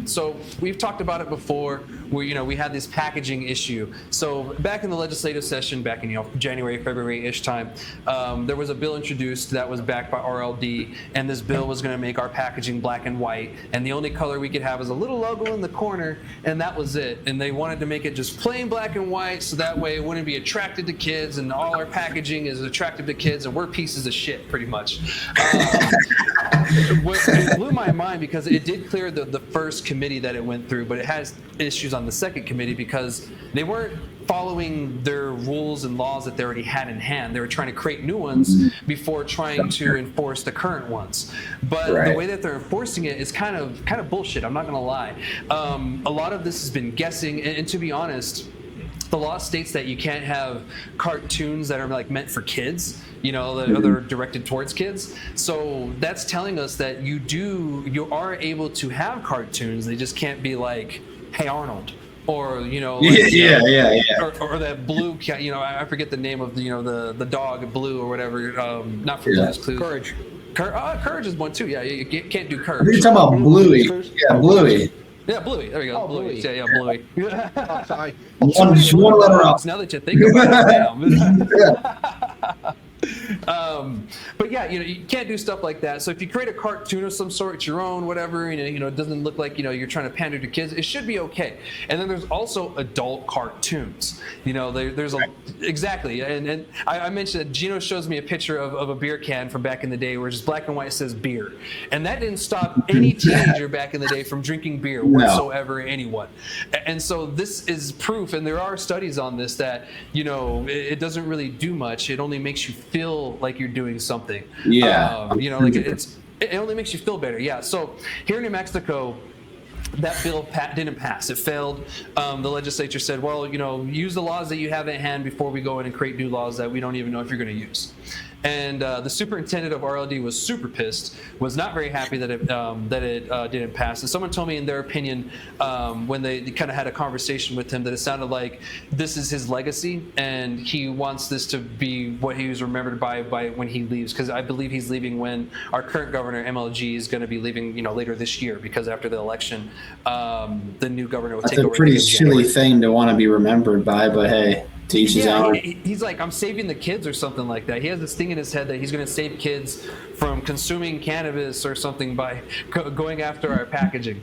So we've talked about it before. We had this packaging issue. So back in the legislative session, back in January, February-ish time, there was a bill introduced that was backed by RLD, and this bill was going to make our packaging black and white, and the only color we could have was a little logo in the corner, and that was it. And they wanted to make it just plain black and white, so that way it wouldn't be attracted to kids, and all our packaging is attractive to kids, and we're pieces of shit, pretty much. It blew my mind because it did clear the first committee that it went through, but it has issues on the second committee because they weren't following their rules and laws that they already had in hand. They were trying to create new ones before trying to enforce the current ones. But the way that they're enforcing it is kind of bullshit. I'm not going to lie. A lot of this has been guessing, and to be honest, the law states that you can't have cartoons that are like meant for kids, you know, that are directed towards kids. So that's telling us that you are able to have cartoons. They just can't be like, Hey Arnold, or you know, like, or that blue cat. You know, I forget the name of the dog Blue or whatever. Not for Blue's Clues. Courage. Courage is one too. Yeah, you can't do Courage. You're talking about Bluey. Yeah, Bluey. Yeah, Bluey. There we go. Oh, Bluey. Bluey. Yeah, Bluey. Oh, sorry. One letter off. Now that you think about it, but yeah, you can't do stuff like that. So if you create a cartoon of some sort, it's your own, whatever, it doesn't look like you're trying to pander to kids, it should be okay. And then there's also adult cartoons. Exactly. And I mentioned that Gino shows me a picture of a beer can from back in the day where just black and white says beer, and that didn't stop any teenager back in the day from drinking beer whatsoever. Anyone. And so this is proof, and there are studies on this, that it doesn't really do much. It only makes you feel like you're doing something. It only makes you feel better. Yeah. So here in New Mexico, that bill didn't pass. It failed. The legislature said, well, use the laws that you have at hand before we go in and create new laws that we don't even know if you're going to use. And the superintendent of RLD was super pissed, was not very happy that it didn't pass. And someone told me, in their opinion, when they kind of had a conversation with him, that it sounded like this is his legacy, and he wants this to be what he was remembered by when he leaves. Because I believe he's leaving when our current governor, MLG, is going to be leaving, later this year. Because after the election, the new governor will take over. That's a pretty silly thing to want to be remembered by, but hey. He's like, I'm saving the kids or something like that. He has this thing in his head that he's going to save kids from consuming cannabis or something by going after our packaging.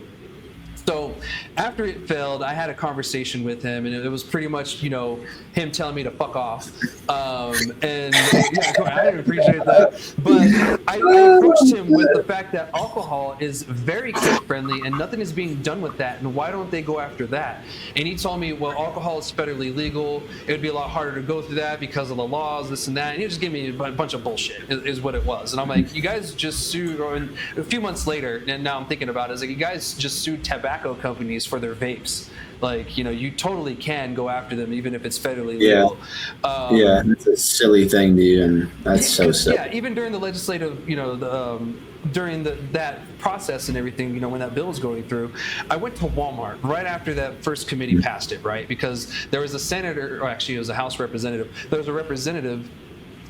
So after it failed, I had a conversation with him, and it was pretty much, him telling me to fuck off. And yeah, I didn't appreciate that. But I approached him with the fact that alcohol is very kid-friendly, and nothing is being done with that. And why don't they go after that? And he told me, well, alcohol is federally legal. It would be a lot harder to go through that because of the laws, this and that. And he just gave me a bunch of bullshit, is what it was. And I'm like, you guys just sued, or a few months later, and now I'm thinking about it, you guys just sued tobacco companies for their vapes. Like, you totally can go after them even if it's federally legal. That's a silly thing to even. That's so silly. Yeah, even during the legislative, during that process and everything, when that bill was going through, I went to Walmart right after that first committee passed it, right? Because there was a senator, or actually it was a House representative. There was a representative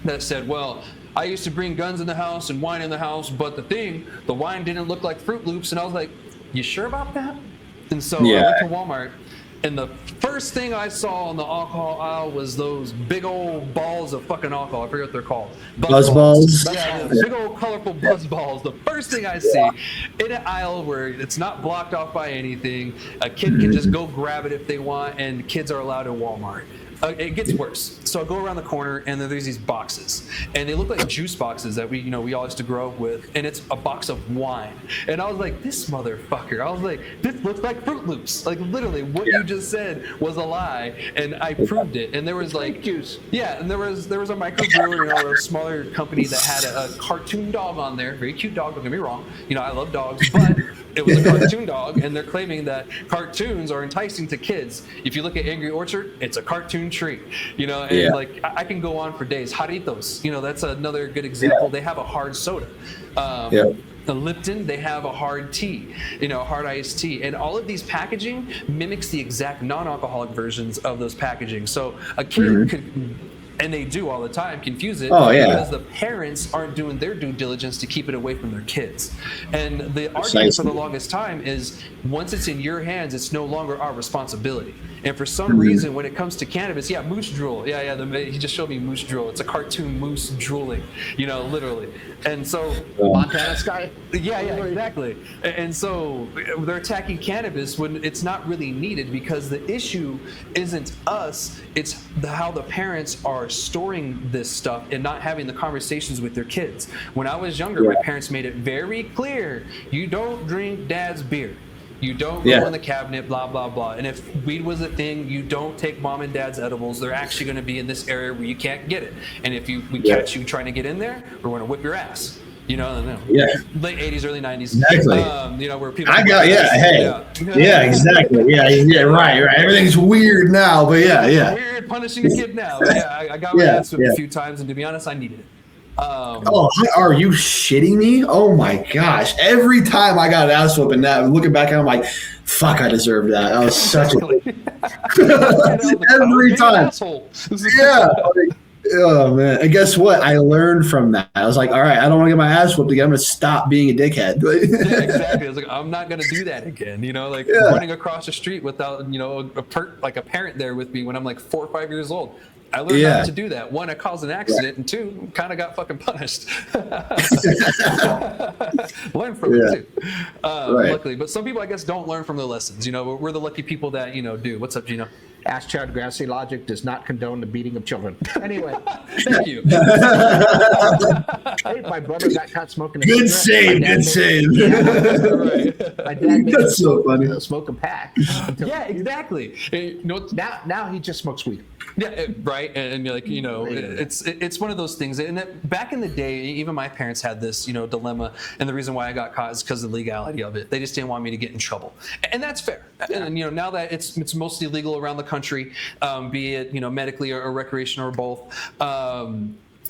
that said, well, I used to bring guns in the house and wine in the house, but the wine didn't look like Fruit Loops. And I was like, you sure about that? And so I went to Walmart, and the first thing I saw on the alcohol aisle was those big old balls of fucking alcohol. I forget what they're called. Buzz balls? Yeah, big old colorful buzz balls. The first thing I see in an aisle where it's not blocked off by anything, a kid can just go grab it if they want, and kids are allowed in Walmart. It gets worse. So I go around the corner, and then there's these boxes, and they look like juice boxes that we all used to grow up with, and it's a box of wine. And I was like, this motherfucker. I was like, this looks like Fruit Loops. Like, literally, what you just said was a lie, and I proved it. And there was like juice. Yeah, and there was a microbrewery or a smaller company that had a cartoon dog on there. Very cute dog. Don't get me wrong. I love dogs, but it was a cartoon dog, and they're claiming that cartoons are enticing to kids. If you look at Angry Orchard, it's a cartoon tree, and like I can go on for days. Jarritos, that's another good example. They have a hard soda. The Lipton, they have a hard tea, hard iced tea. And all of these packaging mimics the exact non-alcoholic versions of those packaging. So a kid could, and they do all the time, confuse it because the parents aren't doing their due diligence to keep it away from their kids. And the argument for the longest time is, once it's in your hands, it's no longer our responsibility. And for some reason, when it comes to cannabis, moose drool. He just showed me moose drool. It's a cartoon moose drooling, literally. And so Montana Sky. Yeah, exactly. And so they're attacking cannabis when it's not really needed, because the issue isn't us, it's how the parents are are storing this stuff and not having the conversations with their kids. When I was younger, my parents made it very clear, you don't drink dad's beer. You don't go in the cabinet, blah, blah, blah. And if weed was a thing, you don't take mom and dad's edibles. They're actually going to be in this area where you can't get it. And if we catch you trying to get in there, we're going to whip your ass. You know, late 80s, early 90s. Exactly. You know, where people... Exactly. Right. Everything's weird now, but Weird punishing a kid now. I got my ass whipped a few times, and to be honest, I needed it. Are you shitting me? Oh my gosh! Every time I got an ass whooping, that looking back at it, I'm like, "Fuck, I deserved that." That was such a every time. Oh man! And guess what? I learned from that. I was like, "All right, I don't want to get my ass whooped again. I'm gonna stop being a dickhead." Exactly. I was like, "I'm not gonna do that again." You know, like running across the street without a parent there with me when I'm like 4 or 5 years old. I learned not to do that. One, I caused an accident, and two, kind of got fucking punished. Learn from it too, luckily. But some people, I guess, don't learn from the lessons. You know, we're the lucky people that do. What's up, Gino? Ask Child Grassy logic does not condone the beating of children. Anyway, thank you. Hey, my brother got caught smoking. Good save. My dad made That's so funny. Smoke a pack. Exactly. Now he just smokes weed. Yeah, right. And you're like, it's one of those things. And back in the day, even my parents had this, dilemma. And the reason why I got caught is because of the legality of it. They just didn't want me to get in trouble, and that's fair. And now that it's mostly legal around the country, be it medically or recreational or both.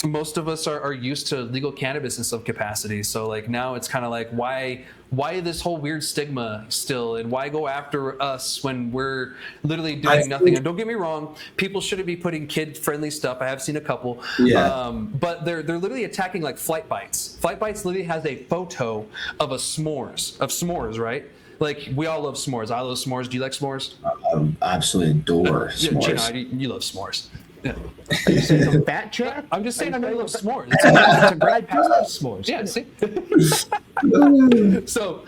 Most of us are used to legal cannabis in some capacity. So like now it's kind of like why this whole weird stigma still, and why go after us when we're literally doing nothing? And don't get me wrong, people shouldn't be putting kid-friendly stuff. I have seen a couple, but they're literally attacking like Flight Bites. Flight Bites literally has a photo of s'mores, right? Like we all love s'mores. I love s'mores. Do you like s'mores? Absolutely adore s'mores. Gina, you love s'mores. Yeah. Are you saying I'm fat, Chad? I'm just saying I love s'mores. It's a glide past love s'mores. Yeah, see? So,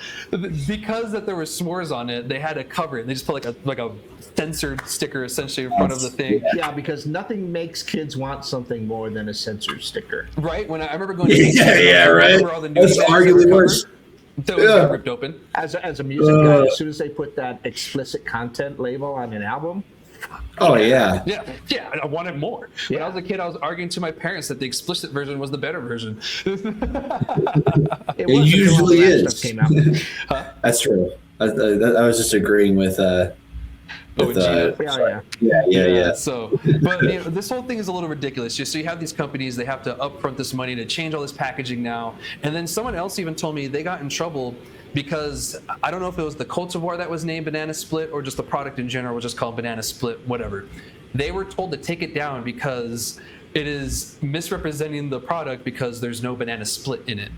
because that there were s'mores on it, they had to cover it. They just put like a censored sticker essentially in front of the thing. Yeah, because nothing makes kids want something more than a censored sticker. Right? When I remember going to right. all the That's arguably worse. Those got ripped open. As a music guy, as soon as they put that explicit content label on an album, yeah, I wanted more. When I was a kid, I was arguing to my parents that the explicit version was the better version. it usually is. Came out. That's true. I was just agreeing with. Yeah. So, but this whole thing is a little ridiculous. Just so you have these companies, they have to upfront this money to change all this packaging now, and then someone else even told me they got in trouble because I don't know if it was the cultivar that was named Banana Split or just the product in general was just called Banana Split, whatever. They were told to take it down because it is misrepresenting the product because there's no banana split in it.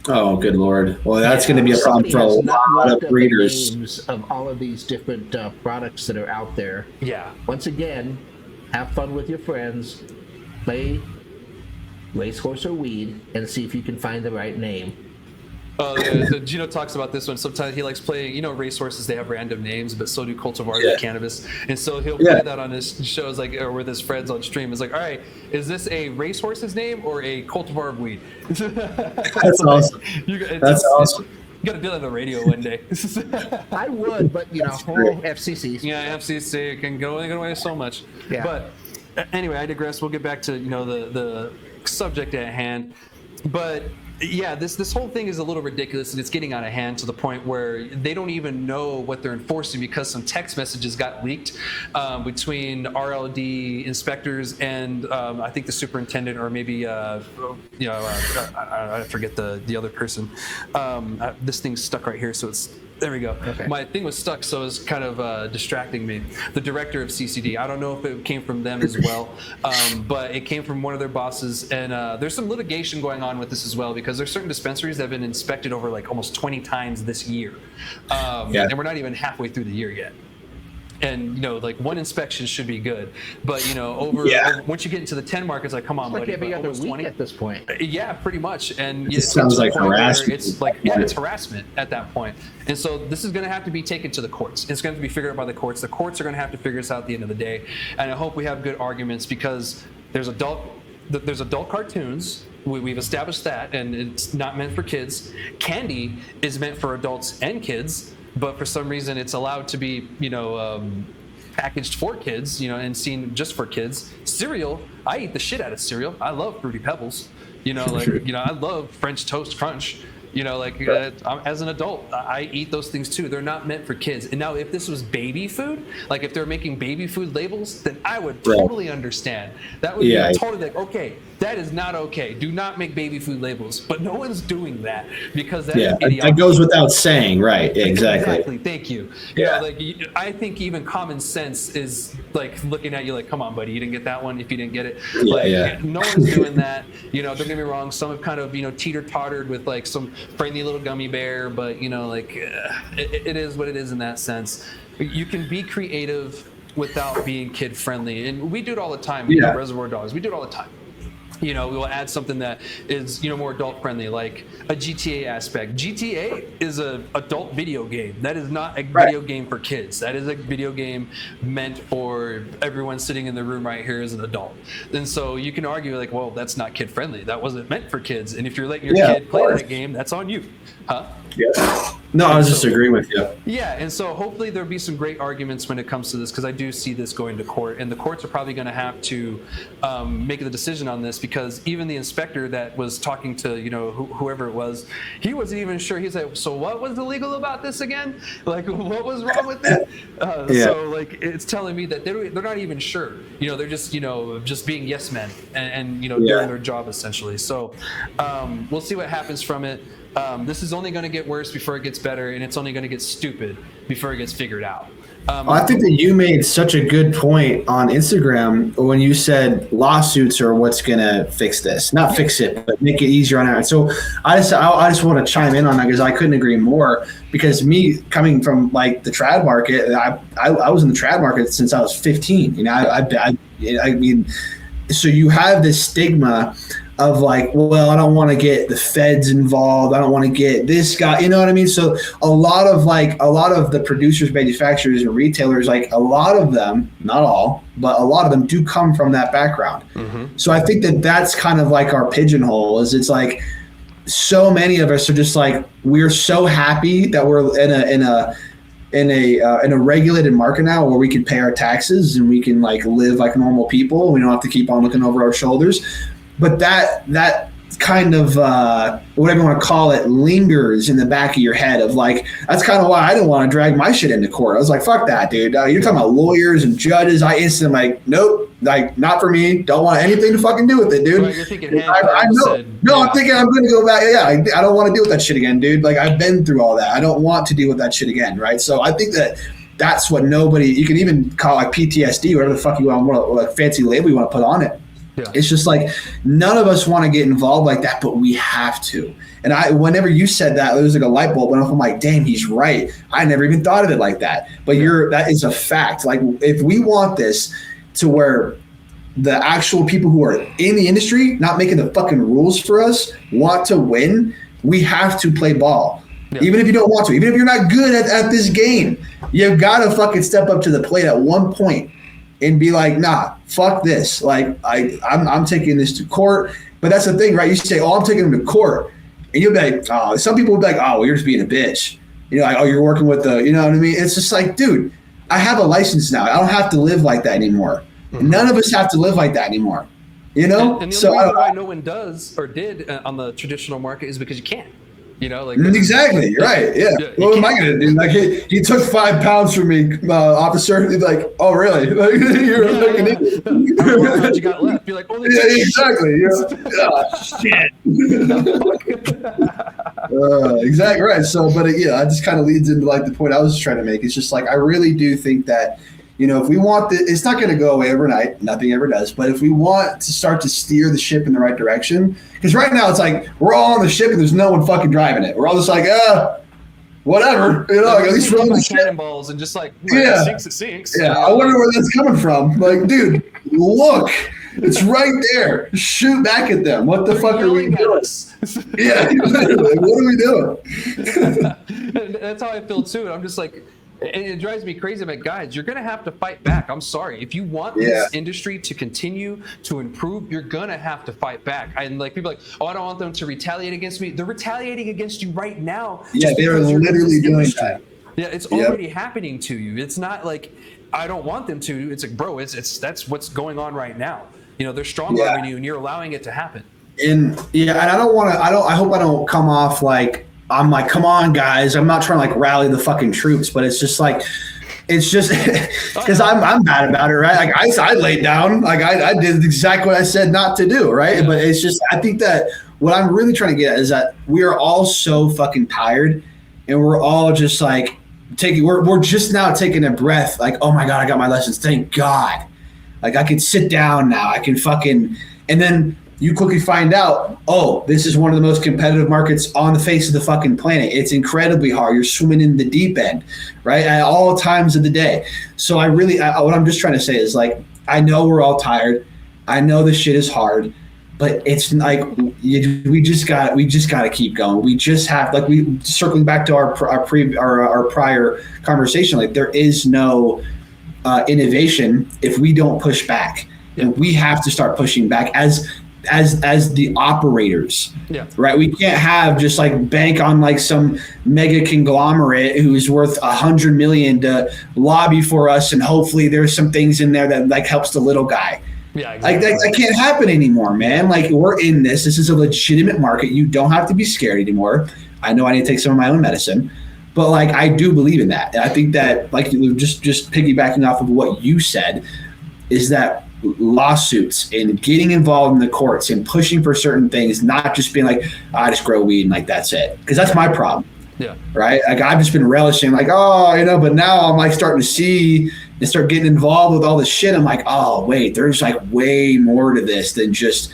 Oh, good Lord. Well, that's going to be a problem for a lot of breeders. The names of all of these different products that are out there. Yeah. Once again, have fun with your friends, play racehorse or weed, and see if you can find the right name. Gino talks about this one. Sometimes he likes playing, racehorses, they have random names, but so do cultivars and cannabis. And so he'll play that on his shows, or with his friends on stream. It's like, all right, is this a racehorse's name or a cultivar of weed? That's awesome. That's awesome. You got to do that on the radio one day. I would, but FCC. Yeah, FCC can go away so much. Yeah. But anyway, I digress. We'll get back to the subject at hand. But yeah, this whole thing is a little ridiculous, and it's getting out of hand to the point where they don't even know what they're enforcing because some text messages got leaked between RLD inspectors and I think the superintendent, or maybe I forget the other person. This thing's stuck right here, so there we go. Okay. My thing was stuck, so it was kind of distracting me. The director of CCD, I don't know if it came from them as well, but it came from one of their bosses, and there's some litigation going on with this as well, because there's certain dispensaries that have been inspected over like almost 20 times this year, and we're not even halfway through the year yet. And like one inspection should be good, but over once you get into the 10 mark, it's like, come on, Like buddy, every other almost week 20 at this point. Yeah, pretty much. And It sounds like harassment. It's like it's harassment at that point. And so this is going to have to be taken to the courts. It's going to be figured out by the courts. The courts are going to have to figure this out at the end of the day. And I hope we have good arguments, because there's adult cartoons. We've established that, and it's not meant for kids. Candy is meant for adults and kids, but for some reason it's allowed to be, packaged for kids, and seen just for kids. Cereal, I eat the shit out of cereal. I love Fruity Pebbles. I love French Toast Crunch. As an adult, I eat those things too. They're not meant for kids. And now, if this was baby food, like if they're making baby food labels, then I would totally understand. That would be totally like, okay, that is not okay. Do not make baby food labels. But no one's doing that, because that is idiotic. That goes without saying, right? Exactly. Thank you. I think even common sense is like looking at you like, come on, buddy, you didn't get that one if you didn't get it. No one's doing that. Don't get me wrong. Some have kind of teeter-tottered with like some friendly little gummy bear, but it is what it is in that sense. You can be creative without being kid friendly, and we do it all the time. We do Reservoir Dogs. We do it all the time. We will add something that is more adult friendly, like a GTA aspect. GTA is a adult video game. That is not a video game for kids. That is a video game meant for everyone sitting in the room right here as an adult. And so you can argue like, well, that's not kid friendly. That wasn't meant for kids. And if you're letting your kid play that game, that's on you, huh? Yeah. No, I was just agreeing with you. Yeah, and so hopefully there'll be some great arguments when it comes to this, because I do see this going to court, and the courts are probably going to have to make the decision on this, because even the inspector that was talking to whoever it was, he wasn't even sure. He's like, so what was illegal about this again? Like, what was wrong with it? So like, it's telling me that they're not even sure. They're just being yes men and doing their job essentially. So we'll see what happens from it. This is only going to get worse before it gets better, and it's only going to get stupid before it gets figured out. I think that you made such a good point on Instagram when you said lawsuits are what's going to fix this. Not fix it, but make it easier on our. So I just want to chime in on that, because I couldn't agree more. Because me coming from like the trad market, I was in the trad market since I was 15. I mean, so you have this stigma of like, well, I don't want to get the feds involved. I don't want to get this guy, you know what I mean? So a lot of the producers, manufacturers, and retailers, like a lot of them, not all, but a lot of them do come from that background. Mm-hmm. So I think that that's kind of like our pigeonhole. Is it's like so many of us are just like, we're so happy that we're in a regulated market now where we can pay our taxes and we can like live like normal people. We don't have to keep on looking over our shoulders. But that kind of whatever you want to call it lingers in the back of your head of like, that's kind of why I didn't want to drag my shit into court. I was like, fuck that, dude. You're talking about lawyers and judges. I instantly like, nope, like not for me. Don't want anything to fucking do with it, dude. Well, you're thinking I know. I'm thinking I'm going to go back. Yeah, I don't want to deal with that shit again, dude. Like I've been through all that. I don't want to deal with that shit again, right? So I think that's what you can even call like PTSD, whatever the fuck you want, like fancy label you want to put on it. Yeah. It's just like none of us want to get involved like that, but we have to. And whenever you said that, it was like a light bulb went off. I'm like, damn, he's right. I never even thought of it like that. But that is a fact. Like if we want this to where the actual people who are in the industry, not making the fucking rules for us, want to win, we have to play ball. Yeah. Even if you don't want to, even if you're not good at this game, you've got to fucking step up to the plate at one point and be like, nah, fuck this. Like I'm taking this to court. But that's the thing, right? You say, oh, I'm taking them to court. And you'll be like, oh, some people will be like, oh, well, you're just being a bitch. Like, oh, you're working with you know what I mean? It's just like, dude, I have a license now. I don't have to live like that anymore. Mm-hmm. None of us have to live like that anymore. And the only reason why no one does or did on the traditional market is because you can't. Exactly. You're right. Yeah. What am I going to do? Like, he took 5 pounds from me, officer. He's like, oh, really? Like, you're like an idiot. How many pounds you got left? You're like, oh, yeah, exactly. Shit. Exactly right. So, but it just kind of leads into like the point I was trying to make. It's just like, I really do think that, if we want it's not going to go away overnight. Nothing ever does. But if we want to start to steer the ship in the right direction, because right now it's like we're all on the ship and there's no one fucking driving it. We're all just like, whatever. Like, at least run the shit. cannonballs and just like, it sinks, it sinks. Yeah, I wonder where that's coming from. Like, dude, look, it's right there. Shoot back at them. What the fuck are we doing? Yeah, literally, what are we doing? That's how I feel too. And I'm just like, and it drives me crazy. I'm like, guys, you're gonna have to fight back. I'm sorry. If you want this industry to continue to improve, you're gonna have to fight back. And like people are like, oh, I don't want them to retaliate against me. They're retaliating against you right now. Yeah, they're literally doing that. Yeah, it's already happening to you. It's not like I don't want them to. It's like, bro, it's that's what's going on right now. They're stronger than you, and you're allowing it to happen. And I don't want to. I hope I don't come off like I'm like, come on, guys. I'm not trying to like rally the fucking troops, but it's just because I'm bad about it, right? Like I laid down, like I did exactly what I said not to do, right? Yeah. But it's just, I think that what I'm really trying to get at is that we are all so fucking tired, and we're all just like we're just now taking a breath, like, oh my God, I got my lessons. Thank God. Like I can sit down now. I can fucking, and then you quickly find out, oh, this is one of the most competitive markets on the face of the fucking planet. It's incredibly hard. You're swimming in the deep end, right? At all times of the day. So what I'm just trying to say is like, I know we're all tired. I know this shit is hard, but it's like, we just got to keep going. We just have, like, circling back to our prior conversation, like there is no innovation if we don't push back. And we have to start pushing back as the operators, right? We can't have just like bank on like some mega conglomerate who's worth $100 million to lobby for us, and hopefully there's some things in there that like helps the little guy. Yeah, exactly. Like that can't happen anymore, man. Like we're in this. This is a legitimate market. You don't have to be scared anymore. I know I need to take some of my own medicine, but like I do believe in that. And I think that, like, just piggybacking off of what you said, is that lawsuits and getting involved in the courts and pushing for certain things, not just being like, I just grow weed and like that's it, because that's my problem. Yeah, right. Like I've just been relishing, like, but now I'm like starting to see and start getting involved with all this shit. I'm like, oh wait, there's like way more to this than just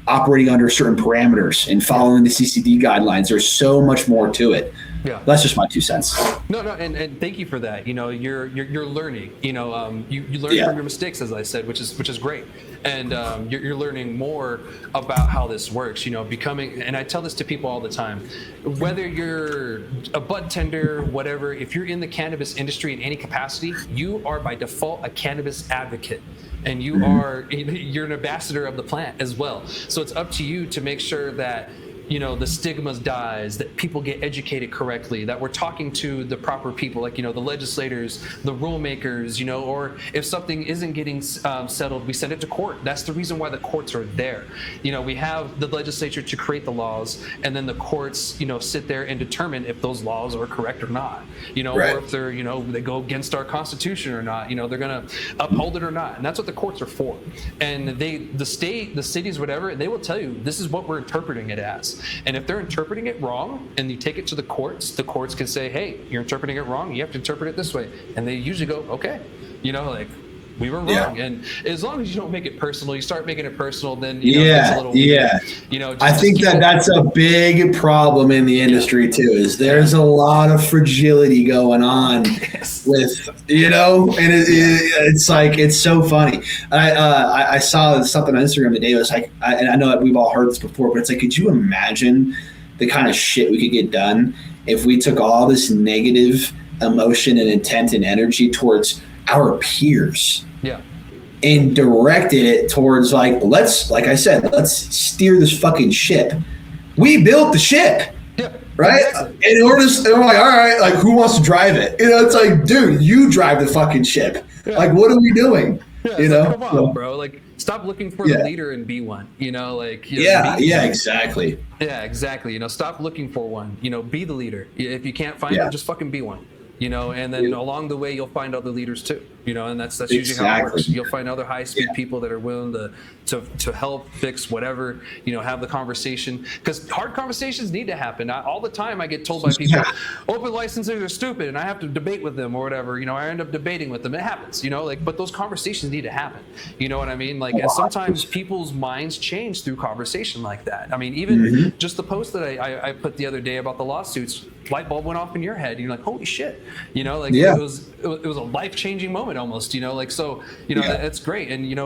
operating under certain parameters and following the CCD guidelines. There's so much more to it. Yeah, that's just my 2 cents. No, and thank you for that. You're learning. You learn from your mistakes, as I said, which is great. And you're learning more about how this works. Becoming, and I tell this to people all the time, whether you're a bud tender, whatever, if you're in the cannabis industry in any capacity, you are by default a cannabis advocate. And you're an ambassador of the plant as well. So it's up to you to make sure that the stigmas dies, that people get educated correctly, that we're talking to the proper people, like, the legislators, the rule makers, or if something isn't getting settled, we send it to court. That's the reason why the courts are there. We have the legislature to create the laws, and then the courts, sit there and determine if those laws are correct or not, right. Or if they're, they go against our Constitution or not, they're going to uphold it or not. And that's what the courts are for. And the state, the cities, whatever, they will tell you, this is what we're interpreting it as. And if they're interpreting it wrong and you take it to the courts can say, hey, you're interpreting it wrong. You have to interpret it this way. And they usually go, okay, like, we were wrong. Yeah. And as long as you don't make it personal, you start making it personal, then it's a little weird. I think that's a big problem in the industry too, is there's a lot of fragility going on with, and it's like, it's so funny. I saw something on Instagram today. It was like, and I know that we've all heard this before, but it's like, could you imagine the kind of shit we could get done if we took all this negative emotion and intent and energy towards our peers, and directed it towards let's steer this fucking ship. We built the ship, right? Exactly. And we're like, all right, like, who wants to drive it? It's like, dude, you drive the fucking ship. Yeah. Like, what are we doing? Come on, bro. Like, stop looking for the leader and be one. Exactly. Yeah, exactly. Stop looking for one. Be the leader. If you can't find it, just fucking be one. And then along the way, you'll find other leaders too. and that's usually how it works. Exactly. You'll find other high-speed people that are willing to help fix whatever, have the conversation, because hard conversations need to happen. All the time I get told by people, open licensing are stupid, and I have to debate with them or whatever. I end up debating with them. It happens, but those conversations need to happen. You know what I mean? And sometimes people's minds change through conversation like that. I mean, even just the post that I put the other day about the lawsuits, light bulb went off in your head. You're like, holy shit, it was a life-changing moment almost, that's great. And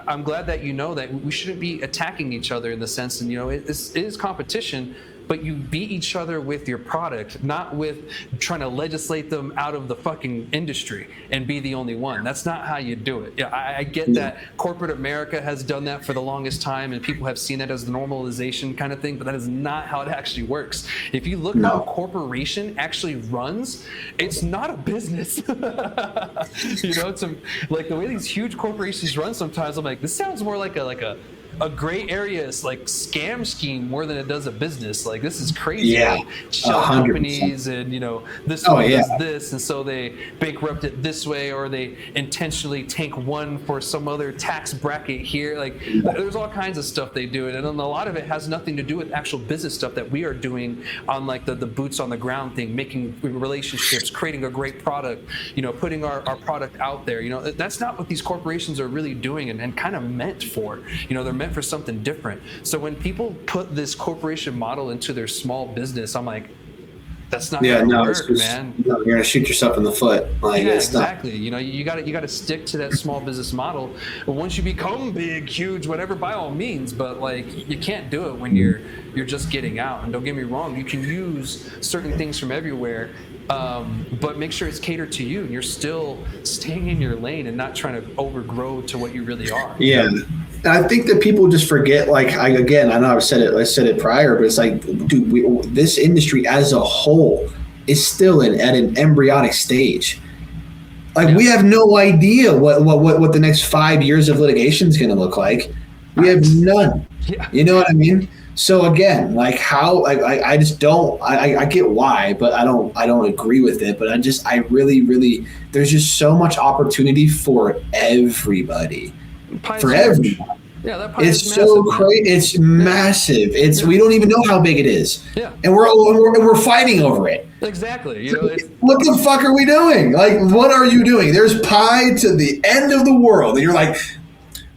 I'm glad that that we shouldn't be attacking each other in the sense, and it is competition, but you beat each other with your product, not with trying to legislate them out of the fucking industry and be the only one. That's not how you do it. Yeah, I get that corporate America has done that for the longest time, and people have seen it as the normalization kind of thing, but that is not how it actually works. If you look how a corporation actually runs, it's not a business. It's like the way these huge corporations run sometimes, I'm like, this sounds more like a gray area is like scam scheme more than it does a business. Like, this is crazy. Yeah, like, shell 100%. companies and this one does this, and so they bankrupt it this way, or they intentionally tank one for some other tax bracket here. Like, there's all kinds of stuff they do, and then a lot of it has nothing to do with actual business stuff that we are doing on like the boots on the ground thing, making relationships, creating a great product, putting our product out there. That's not what these corporations are really doing and kind of meant for. They're meant for something different. So when people put this corporation model into their small business, I'm like, that's not gonna work, man. You're gonna shoot yourself in the foot. Like, yeah, exactly. You got to stick to that small business model. But once you become big, huge, whatever, by all means. But like, you can't do it when you're just getting out. And don't get me wrong, you can use certain things from everywhere, but make sure it's catered to you, and you're still staying in your lane and not trying to overgrow to what you really are. Yeah. And I think that people just forget, like, I know I said it prior, but it's like, dude, this industry as a whole is still at an embryonic stage. Like, we have no idea what the next 5 years of litigation is going to look like. We have none. Yeah. You know what I mean? So again, like, how I just don't. I get why, but I don't agree with it. But I really there's just so much opportunity for everybody. For everyone. Yeah, that pie it's is so massive, crazy. It's massive. We don't even know how big it is. Yeah. And we're fighting over it. Exactly. What the fuck are we doing? Like, what are you doing? There's pie to the end of the world, and you're like,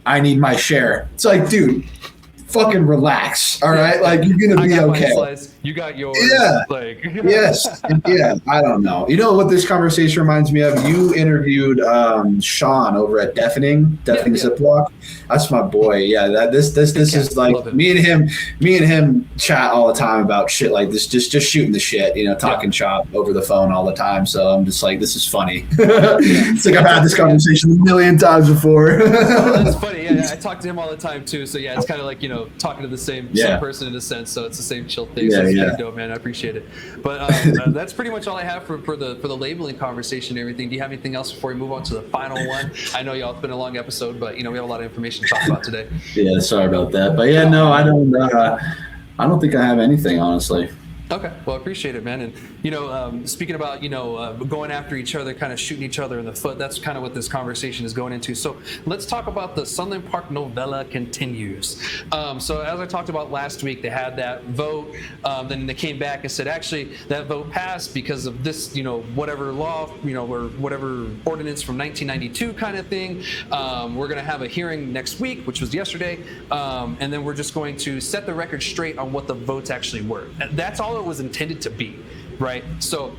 I need my share. It's like, dude, fucking relax. All right, like, you're gonna be okay. Slice. You got yours. Yeah. Like. Yes. Yeah. I don't know. You know what this conversation reminds me of? You interviewed Sean over at Deafening Ziploc. That's my boy. Yeah. This is like me and him chat all the time about shit like this. Just shooting the shit. Talking shop over the phone all the time. So I'm just like, this is funny. It's like I've had this conversation a million times before. That's funny. Yeah, I talk to him all the time too. So yeah, it's kind of like talking to the same person in a sense. So it's the same chill thing. So it's pretty dope, man. I appreciate it. But that's pretty much all I have for the labeling conversation and everything. Do you have anything else before we move on to the final one? I know y'all, it's been a long episode, but we have a lot of information to talk about today. Yeah, sorry about that. But yeah, no, I don't think I have anything, honestly. Okay, well, I appreciate it, man. And speaking about going after each other, kind of shooting each other in the foot, that's kind of what this conversation is going into. So let's talk about the Sunland Park Novela continues. So as I talked about last week, they had that vote. Then they came back and said, actually, that vote passed because of this, whatever law, or whatever ordinance from 1992 kind of thing. We're going to have a hearing next week, which was yesterday, and then we're just going to set the record straight on what the votes actually were. That's all it was intended to be, right? So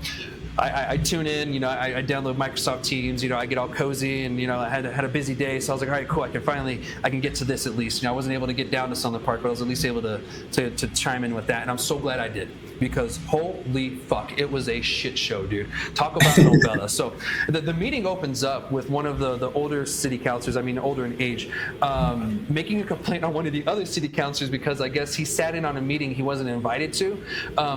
I tune in, I download Microsoft Teams, I get all cozy, and I had a busy day, so I was like, all right, cool, I can get to this at least. I wasn't able to get down to Sunland Park, but I was at least able to chime in with that, and I'm so glad I did, because holy fuck, it was a shit show, dude. Talk about novella. So the meeting opens up with one of the older city councilors, older in age, making a complaint on one of the other city councilors because I guess he sat in on a meeting he wasn't invited to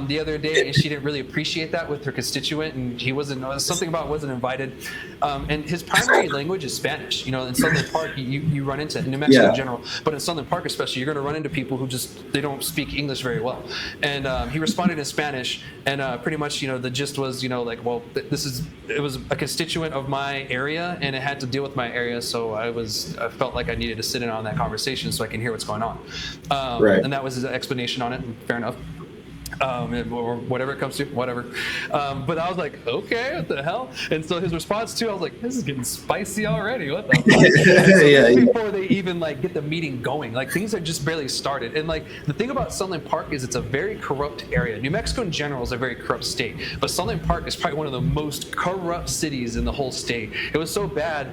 the other day, and she didn't really appreciate that with her constituents. went and he wasn't something about wasn't invited, and his primary language is Spanish. You know, in Sunland Park, you run into New Mexico in general, but in Sunland Park especially, you're going to run into people who just they don't speak English very well. And he responded in Spanish, and pretty much, you know, the gist was, you know, like, well, it was a constituent of my area, and it had to deal with my area, so I felt like I needed to sit in on that conversation so I can hear what's going on. Right. And that was his explanation on it. Fair enough. Or whatever it comes to, whatever. But I was like, okay, what the hell? And so his response too, I was like, this is getting spicy already. What the fuck? Before they even like get the meeting going, like things had just barely started. And like the thing about Sunland Park is it's a very corrupt area. New Mexico in general is a very corrupt state, but Sunland Park is probably one of the most corrupt cities in the whole state. It was so bad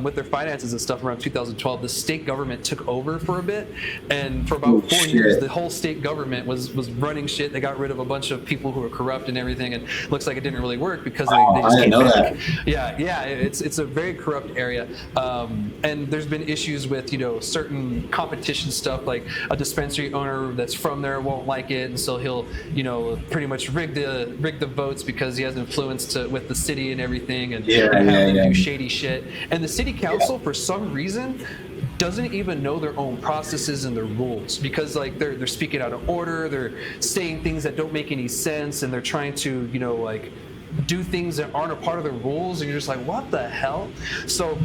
with their finances and stuff around 2012. The state government took over for a bit, and for about 4 years, the whole state government was running shit. They got rid of a bunch of people who were corrupt and everything, and looks like it didn't really work because they just came back. Yeah, it's a very corrupt area, and there's been issues with, you know, certain competition stuff, like a dispensary owner that's from there won't like it, and so he'll, you know, pretty much rig the votes because he has influence with the city and everything, and have them do shady shit. And the city council, for some reason, doesn't even know their own processes and their rules, because like they're speaking out of order, they're saying things that don't make any sense, and they're trying to, you know, like do things that aren't a part of the rules, and you're just like, what the hell? So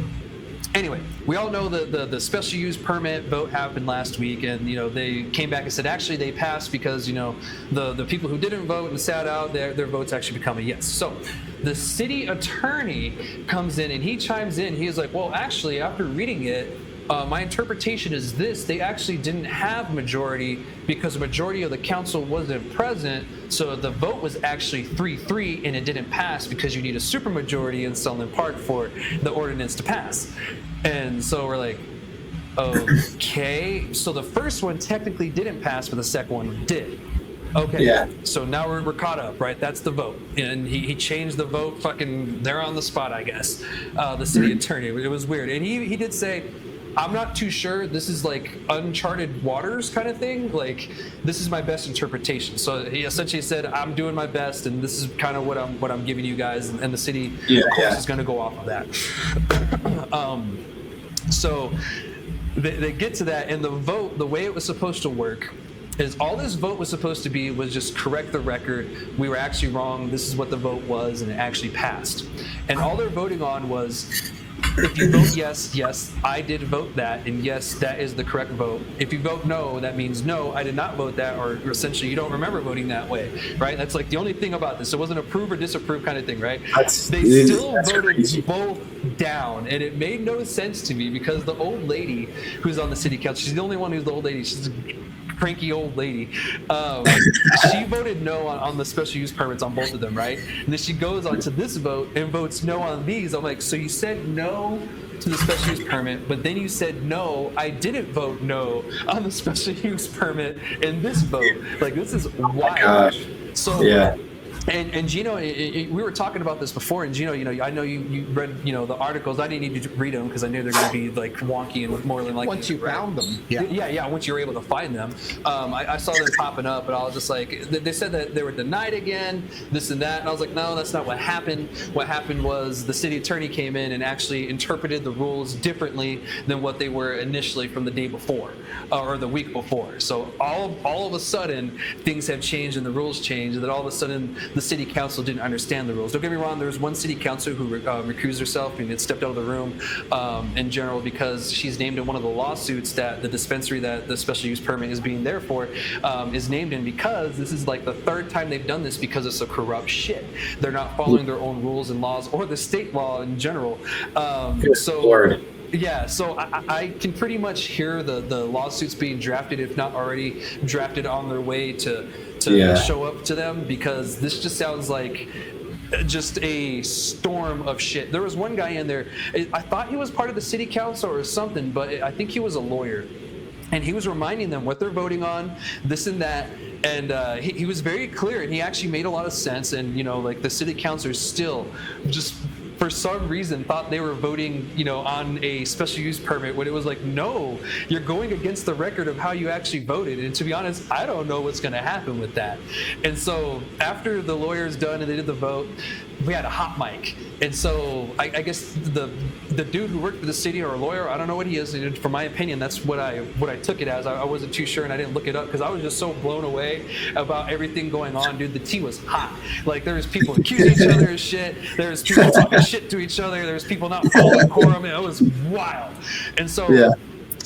anyway, we all know the special use permit vote happened last week, and, you know, they came back and said actually they passed because, you know, the people who didn't vote and sat out, their votes actually become a yes. So the city attorney comes in and he chimes in. He is like, well, actually, after reading it, my interpretation is this: they actually didn't have majority because the majority of the council wasn't present, so the vote was actually 3-3, and it didn't pass because you need a supermajority in Sunland Park for the ordinance to pass. And so we're like, okay, so the first one technically didn't pass, but the second one did. Okay, yeah. So now we're caught up, right? That's the vote. And he changed the vote, fucking, they're on the spot, I guess. The city attorney, it was weird. And he did say, I'm not too sure, this is like uncharted waters kind of thing. Like, this is my best interpretation. So he essentially said, I'm doing my best, and this is kind of what I'm giving you guys. And the city, of course, is going to go off of that. So they get to that, and the vote, the way it was supposed to work, is all this vote was supposed to be was just correct the record. We were actually wrong. This is what the vote was, and it actually passed. And all they're voting on was, if you vote yes, I did vote that, and yes, that is the correct vote. If you vote no, that means no, I did not vote that, or essentially you don't remember voting that way, right? That's like the only thing about this. It wasn't approve or disapprove kind of thing, right? They still voted crazy. Both down, and it made no sense to me because the old lady who's on the city council, she's the only one who's the old lady. She's a cranky old lady. She voted no on the special use permits on both of them, right? And then she goes on to this vote and votes no on these. I'm like, so you said no to the special use permit, but then you said no, I didn't vote no on the special use permit in this vote. Like, this is wild. So yeah. And Gino, we were talking about this before, and Gino, you know, I know you read, you know, the articles. I didn't need to read them because I knew they're going to be like wonky and more than like once you found them. Yeah. Once you were able to find them, I saw them popping up, and I was just like, they said that they were denied again, this and that, and I was like, no, that's not what happened. What happened was the city attorney came in and actually interpreted the rules differently than what they were initially from the day before or the week before. So all of a sudden things have changed and the rules changed, and then all of a sudden the city council didn't understand the rules. Don't get me wrong, there was one city councilor who recused herself and had stepped out of the room in general because she's named in one of the lawsuits that the dispensary that the special use permit is being there for is named in, because this is like the third time they've done this because it's a corrupt shit. They're not following their own rules and laws or the state law in general. Yeah, so I can pretty much hear the lawsuits being drafted, if not already drafted, on their way to show up to them, because this just sounds like just a storm of shit. There was one guy in there, I thought he was part of the city council or something, but I think he was a lawyer. And he was reminding them what they're voting on, this and that. And he was very clear, and he actually made a lot of sense. And, you know, like the city councilors still just for some reason thought they were voting, on a special use permit when it was like, no, you're going against the record of how you actually voted. And to be honest, I don't know what's going to happen with that. And so after the lawyer's done and they did the vote, we had a hot mic. And so I guess the dude who worked for the city, or a lawyer, I don't know what he is. And for my opinion, that's what I took it as. I wasn't too sure, and I didn't look it up because I was just so blown away about everything going on, dude. The tea was hot. Like, there was people accusing each other of shit. There was people talking shit to each other. There was people not following quorum. It was wild. And so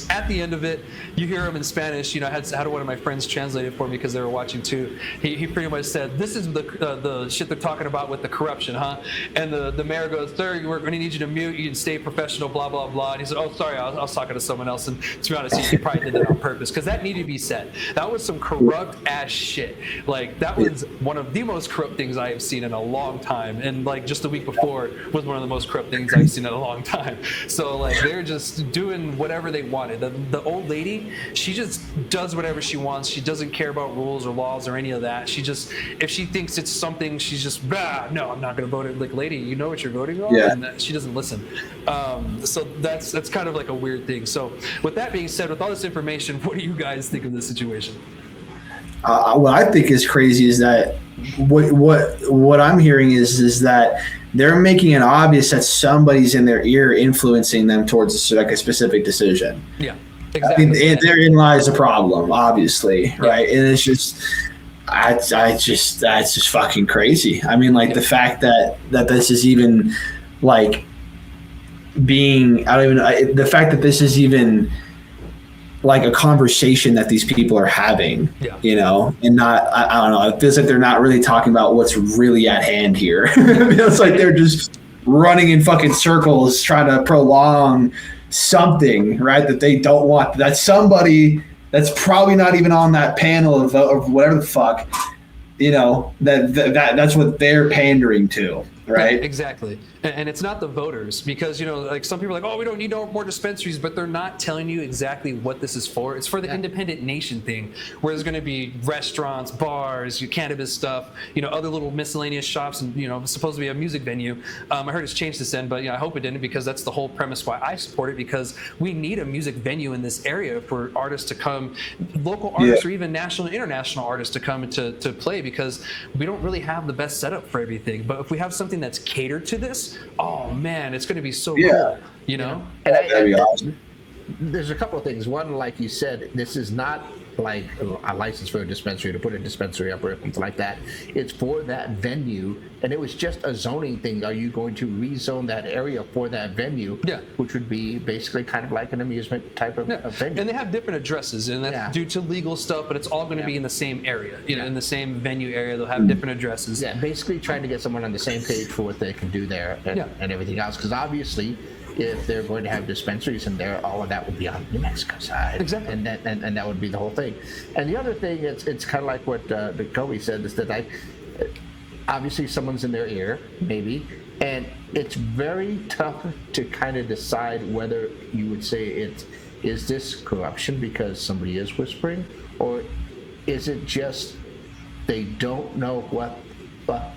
at the end of it, you hear him in Spanish. I had one of my friends translate it for me because they were watching too. He pretty much said, "This is the shit they're talking about with the corruption, huh?" And the mayor goes, "Sir, we're going to need you to mute. You can stay professional, blah blah blah." And he said, "Oh, sorry, I was talking to someone else." And to be honest, he probably did that on purpose because that needed to be said. That was some corrupt ass shit. Like, that was one of the most corrupt things I have seen in a long time. And like just the week before was one of the most corrupt things I've seen in a long time. So like, they're just doing whatever they wanted. The old lady, she just does whatever she wants. She doesn't care about rules or laws or any of that. She just, if she thinks it's something, she's just, no, I'm not going to vote it. Like, lady, you know what you're voting on? Yeah. And she doesn't listen. So that's kind of like a weird thing. So with that being said, with all this information, what do you guys think of this situation? What I think is crazy is that what I'm hearing is that they're making it obvious that somebody's in their ear influencing them towards like a specific decision. Yeah, exactly. I mean, therein lies the problem, obviously, right? And it's just, that's just fucking crazy. I mean, like the fact that this is even like the fact that this is even like a conversation that these people are having, and not, I don't know, it feels like they're not really talking about what's really at hand here. It feels like they're just running in fucking circles trying to prolong something, right, that they don't want, that somebody that's probably not even on that panel of whatever the fuck, that's what they're pandering to, right? Yeah, exactly. And it's not the voters, because like some people are like, oh, we don't need no more dispensaries, but they're not telling you exactly what this is for. It's for the independent nation thing, where there's going to be restaurants, bars, cannabis stuff, other little miscellaneous shops, and supposed to be a music venue. I heard it's changed this end, but I hope it didn't, because that's the whole premise why I support it, because we need a music venue in this area for artists to come, local artists or even national and international artists to come to play, because we don't really have the best setup for everything. But if we have something that's catered to this, oh man, it's going to be so cool, And that'd be awesome. There's a couple of things. One, like you said, this is not like a license for a dispensary to put a dispensary up or something like that. It's for that venue, and it was just a zoning thing. Are you going to rezone that area for that venue? Yeah, which would be basically kind of like an amusement type of venue. And they have different addresses, and that's due to legal stuff, but it's all going to be in the same area. In the same venue area, they'll have different addresses. Yeah, basically trying to get someone on the same page for what they can do there and everything else, because obviously, if they're going to have dispensaries in there, all of that would be on New Mexico side. Exactly. And that would be the whole thing. And the other thing, it's kind of like what Coby said, is that obviously someone's in their ear, maybe, and it's very tough to kind of decide whether you would say is this corruption because somebody is whispering, or is it just they don't know what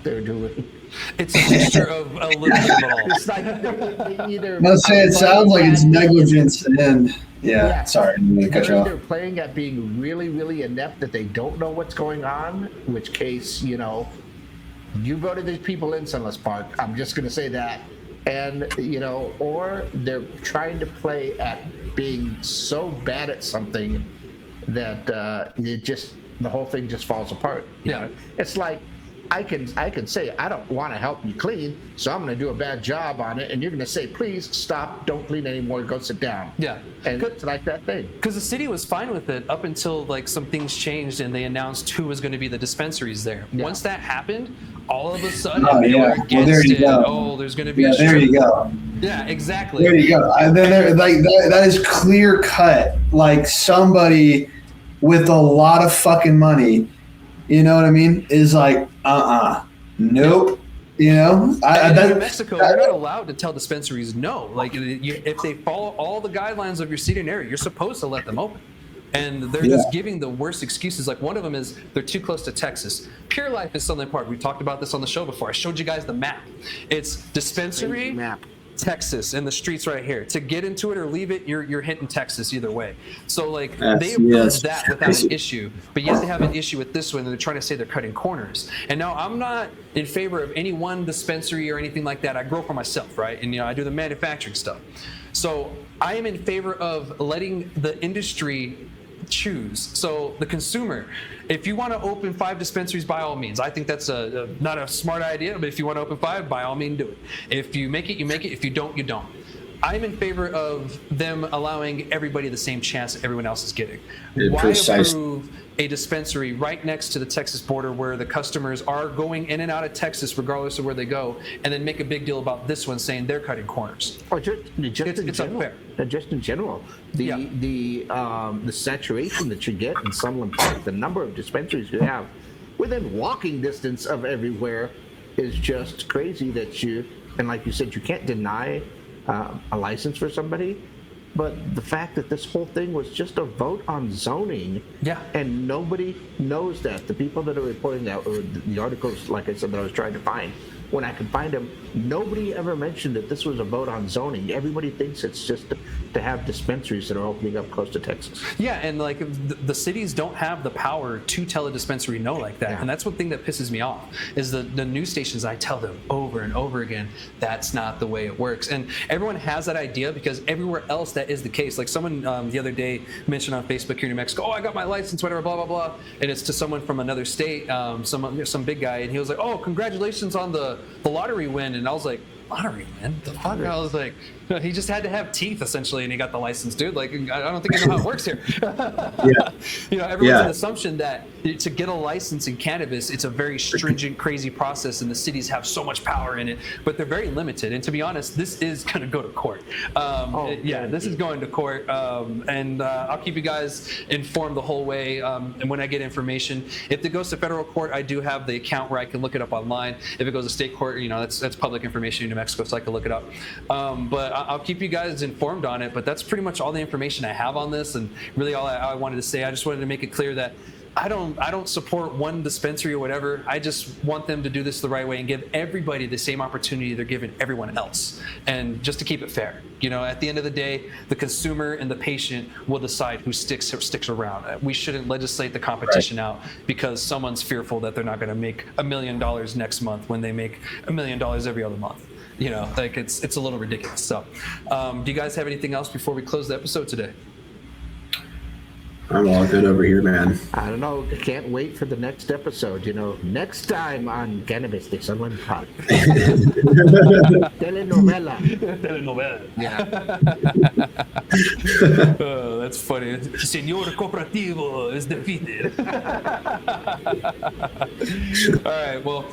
they're doing. It's a mixture of a little bit of all. It's like either. Let's say it sounds like it's negligence and sorry, I'm gonna cut you off. They're playing at being really, really inept that they don't know what's going on. In which case, you voted these people in Sunland Park. I'm just gonna say that, and or they're trying to play at being so bad at something that the whole thing just falls apart. You know? It's like. I can say I don't want to help you clean, so I'm going to do a bad job on it, and you're going to say, please stop, don't clean anymore, go sit down. Yeah, and it's like that thing. Because the city was fine with it up until like some things changed and they announced who was going to be the dispensaries there. Yeah. Once that happened, all of a sudden they were against it. Go. Oh, there's going to be a there you go. Yeah, exactly. There you go. And then like that is clear cut. Like somebody with a lot of fucking money. You know what I mean? Is like, nope. You know, in Mexico, you're not allowed to tell dispensaries no. Like, if they follow all the guidelines of your city and area, you're supposed to let them open. and they're just giving the worst excuses. Like one of them is they're too close to Texas. Pure Life is Sunland Park. We've talked about this on the show before. I showed you guys the map. It's dispensary, map. Texas, and the streets right here. To get into it or leave it, you're hitting Texas either way. So like Yes, they approved yes. that without an issue, but yet they have an issue with this one, and they're trying to say they're cutting corners. And now I'm not in favor of any one dispensary or anything like that. I grow for myself, right? And I do the manufacturing stuff. So I am in favor of letting the industry choose. So the consumer, if you want to open 5 dispensaries, by all means. I think that's not a smart idea, but if you want to open 5, by all means do it. If you make it, you make it. If you don't, you don't. I'm in favor of them allowing everybody the same chance that everyone else is getting. Why approve a dispensary right next to the Texas border where the customers are going in and out of Texas regardless of where they go, and then make a big deal about this one saying they're cutting corners? Or just in general. Unfair. Just in general, the saturation that you get in Sunland Park, the number of dispensaries you have within walking distance of everywhere, is just crazy. And like you said, you can't deny a license for somebody. But the fact that this whole thing was just a vote on zoning, and nobody knows that. The people that are reporting that, or the articles, like I said, that I was trying to find, when I could find them, nobody ever mentioned that this was a vote on zoning. Everybody thinks it's just to have dispensaries that are opening up close to Texas. Yeah, and like the cities don't have the power to tell a dispensary no like that. And that's one thing that pisses me off, is the news stations. I tell them over and over again, that's not the way it works. And everyone has that idea because everywhere else that is the case. Like someone the other day mentioned on Facebook here in New Mexico, I got my license, whatever, blah, blah, blah. And it's to someone from another state, some big guy. And he was like, oh, congratulations on the lottery win. And I was like, lottery win? The fuck? I was like, he just had to have teeth essentially, and he got the license, dude. Like, I don't think you know how it works here. Everyone's an assumption that to get a license in cannabis, it's a very stringent, crazy process, and the cities have so much power in it, but they're very limited. And to be honest, this is going to go to court. This is going to court, and I'll keep you guys informed the whole way. And when I get information, if it goes to federal court, I do have the account where I can look it up online. If it goes to state court, that's public information in New Mexico, so I can look it up. But I'll keep you guys informed on it. But that's pretty much all the information I have on this, and really all I wanted to say. I just wanted to make it clear that I don't support one dispensary or whatever. I just want them to do this the right way and give everybody the same opportunity they're giving everyone else, and just to keep it fair. At the end of the day, the consumer and the patient will decide who sticks around. We shouldn't legislate the competition out because someone's fearful that they're not going to make $1 million next month when they make $1 million every other month. It's a little ridiculous. So, do you guys have anything else before we close the episode today? I'm all good over here, man. I don't know. I can't wait for the next episode. Next time on Cannabis de Sunland Park. Telenovela. Yeah. Oh, that's funny. Señor Cooperativo is defeated. All right. Well,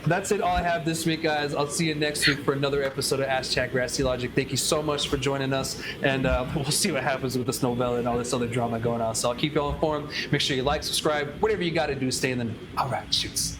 that's it. All I have this week, guys. I'll see you next week for another episode of Ask Chat Grassy Logic. Thank you so much for joining us, and we'll see what happens with this novella and all this other drama going on. So I'll keep you all informed. Make sure you like, subscribe, whatever you got to do to stay in the know. All right, shoots.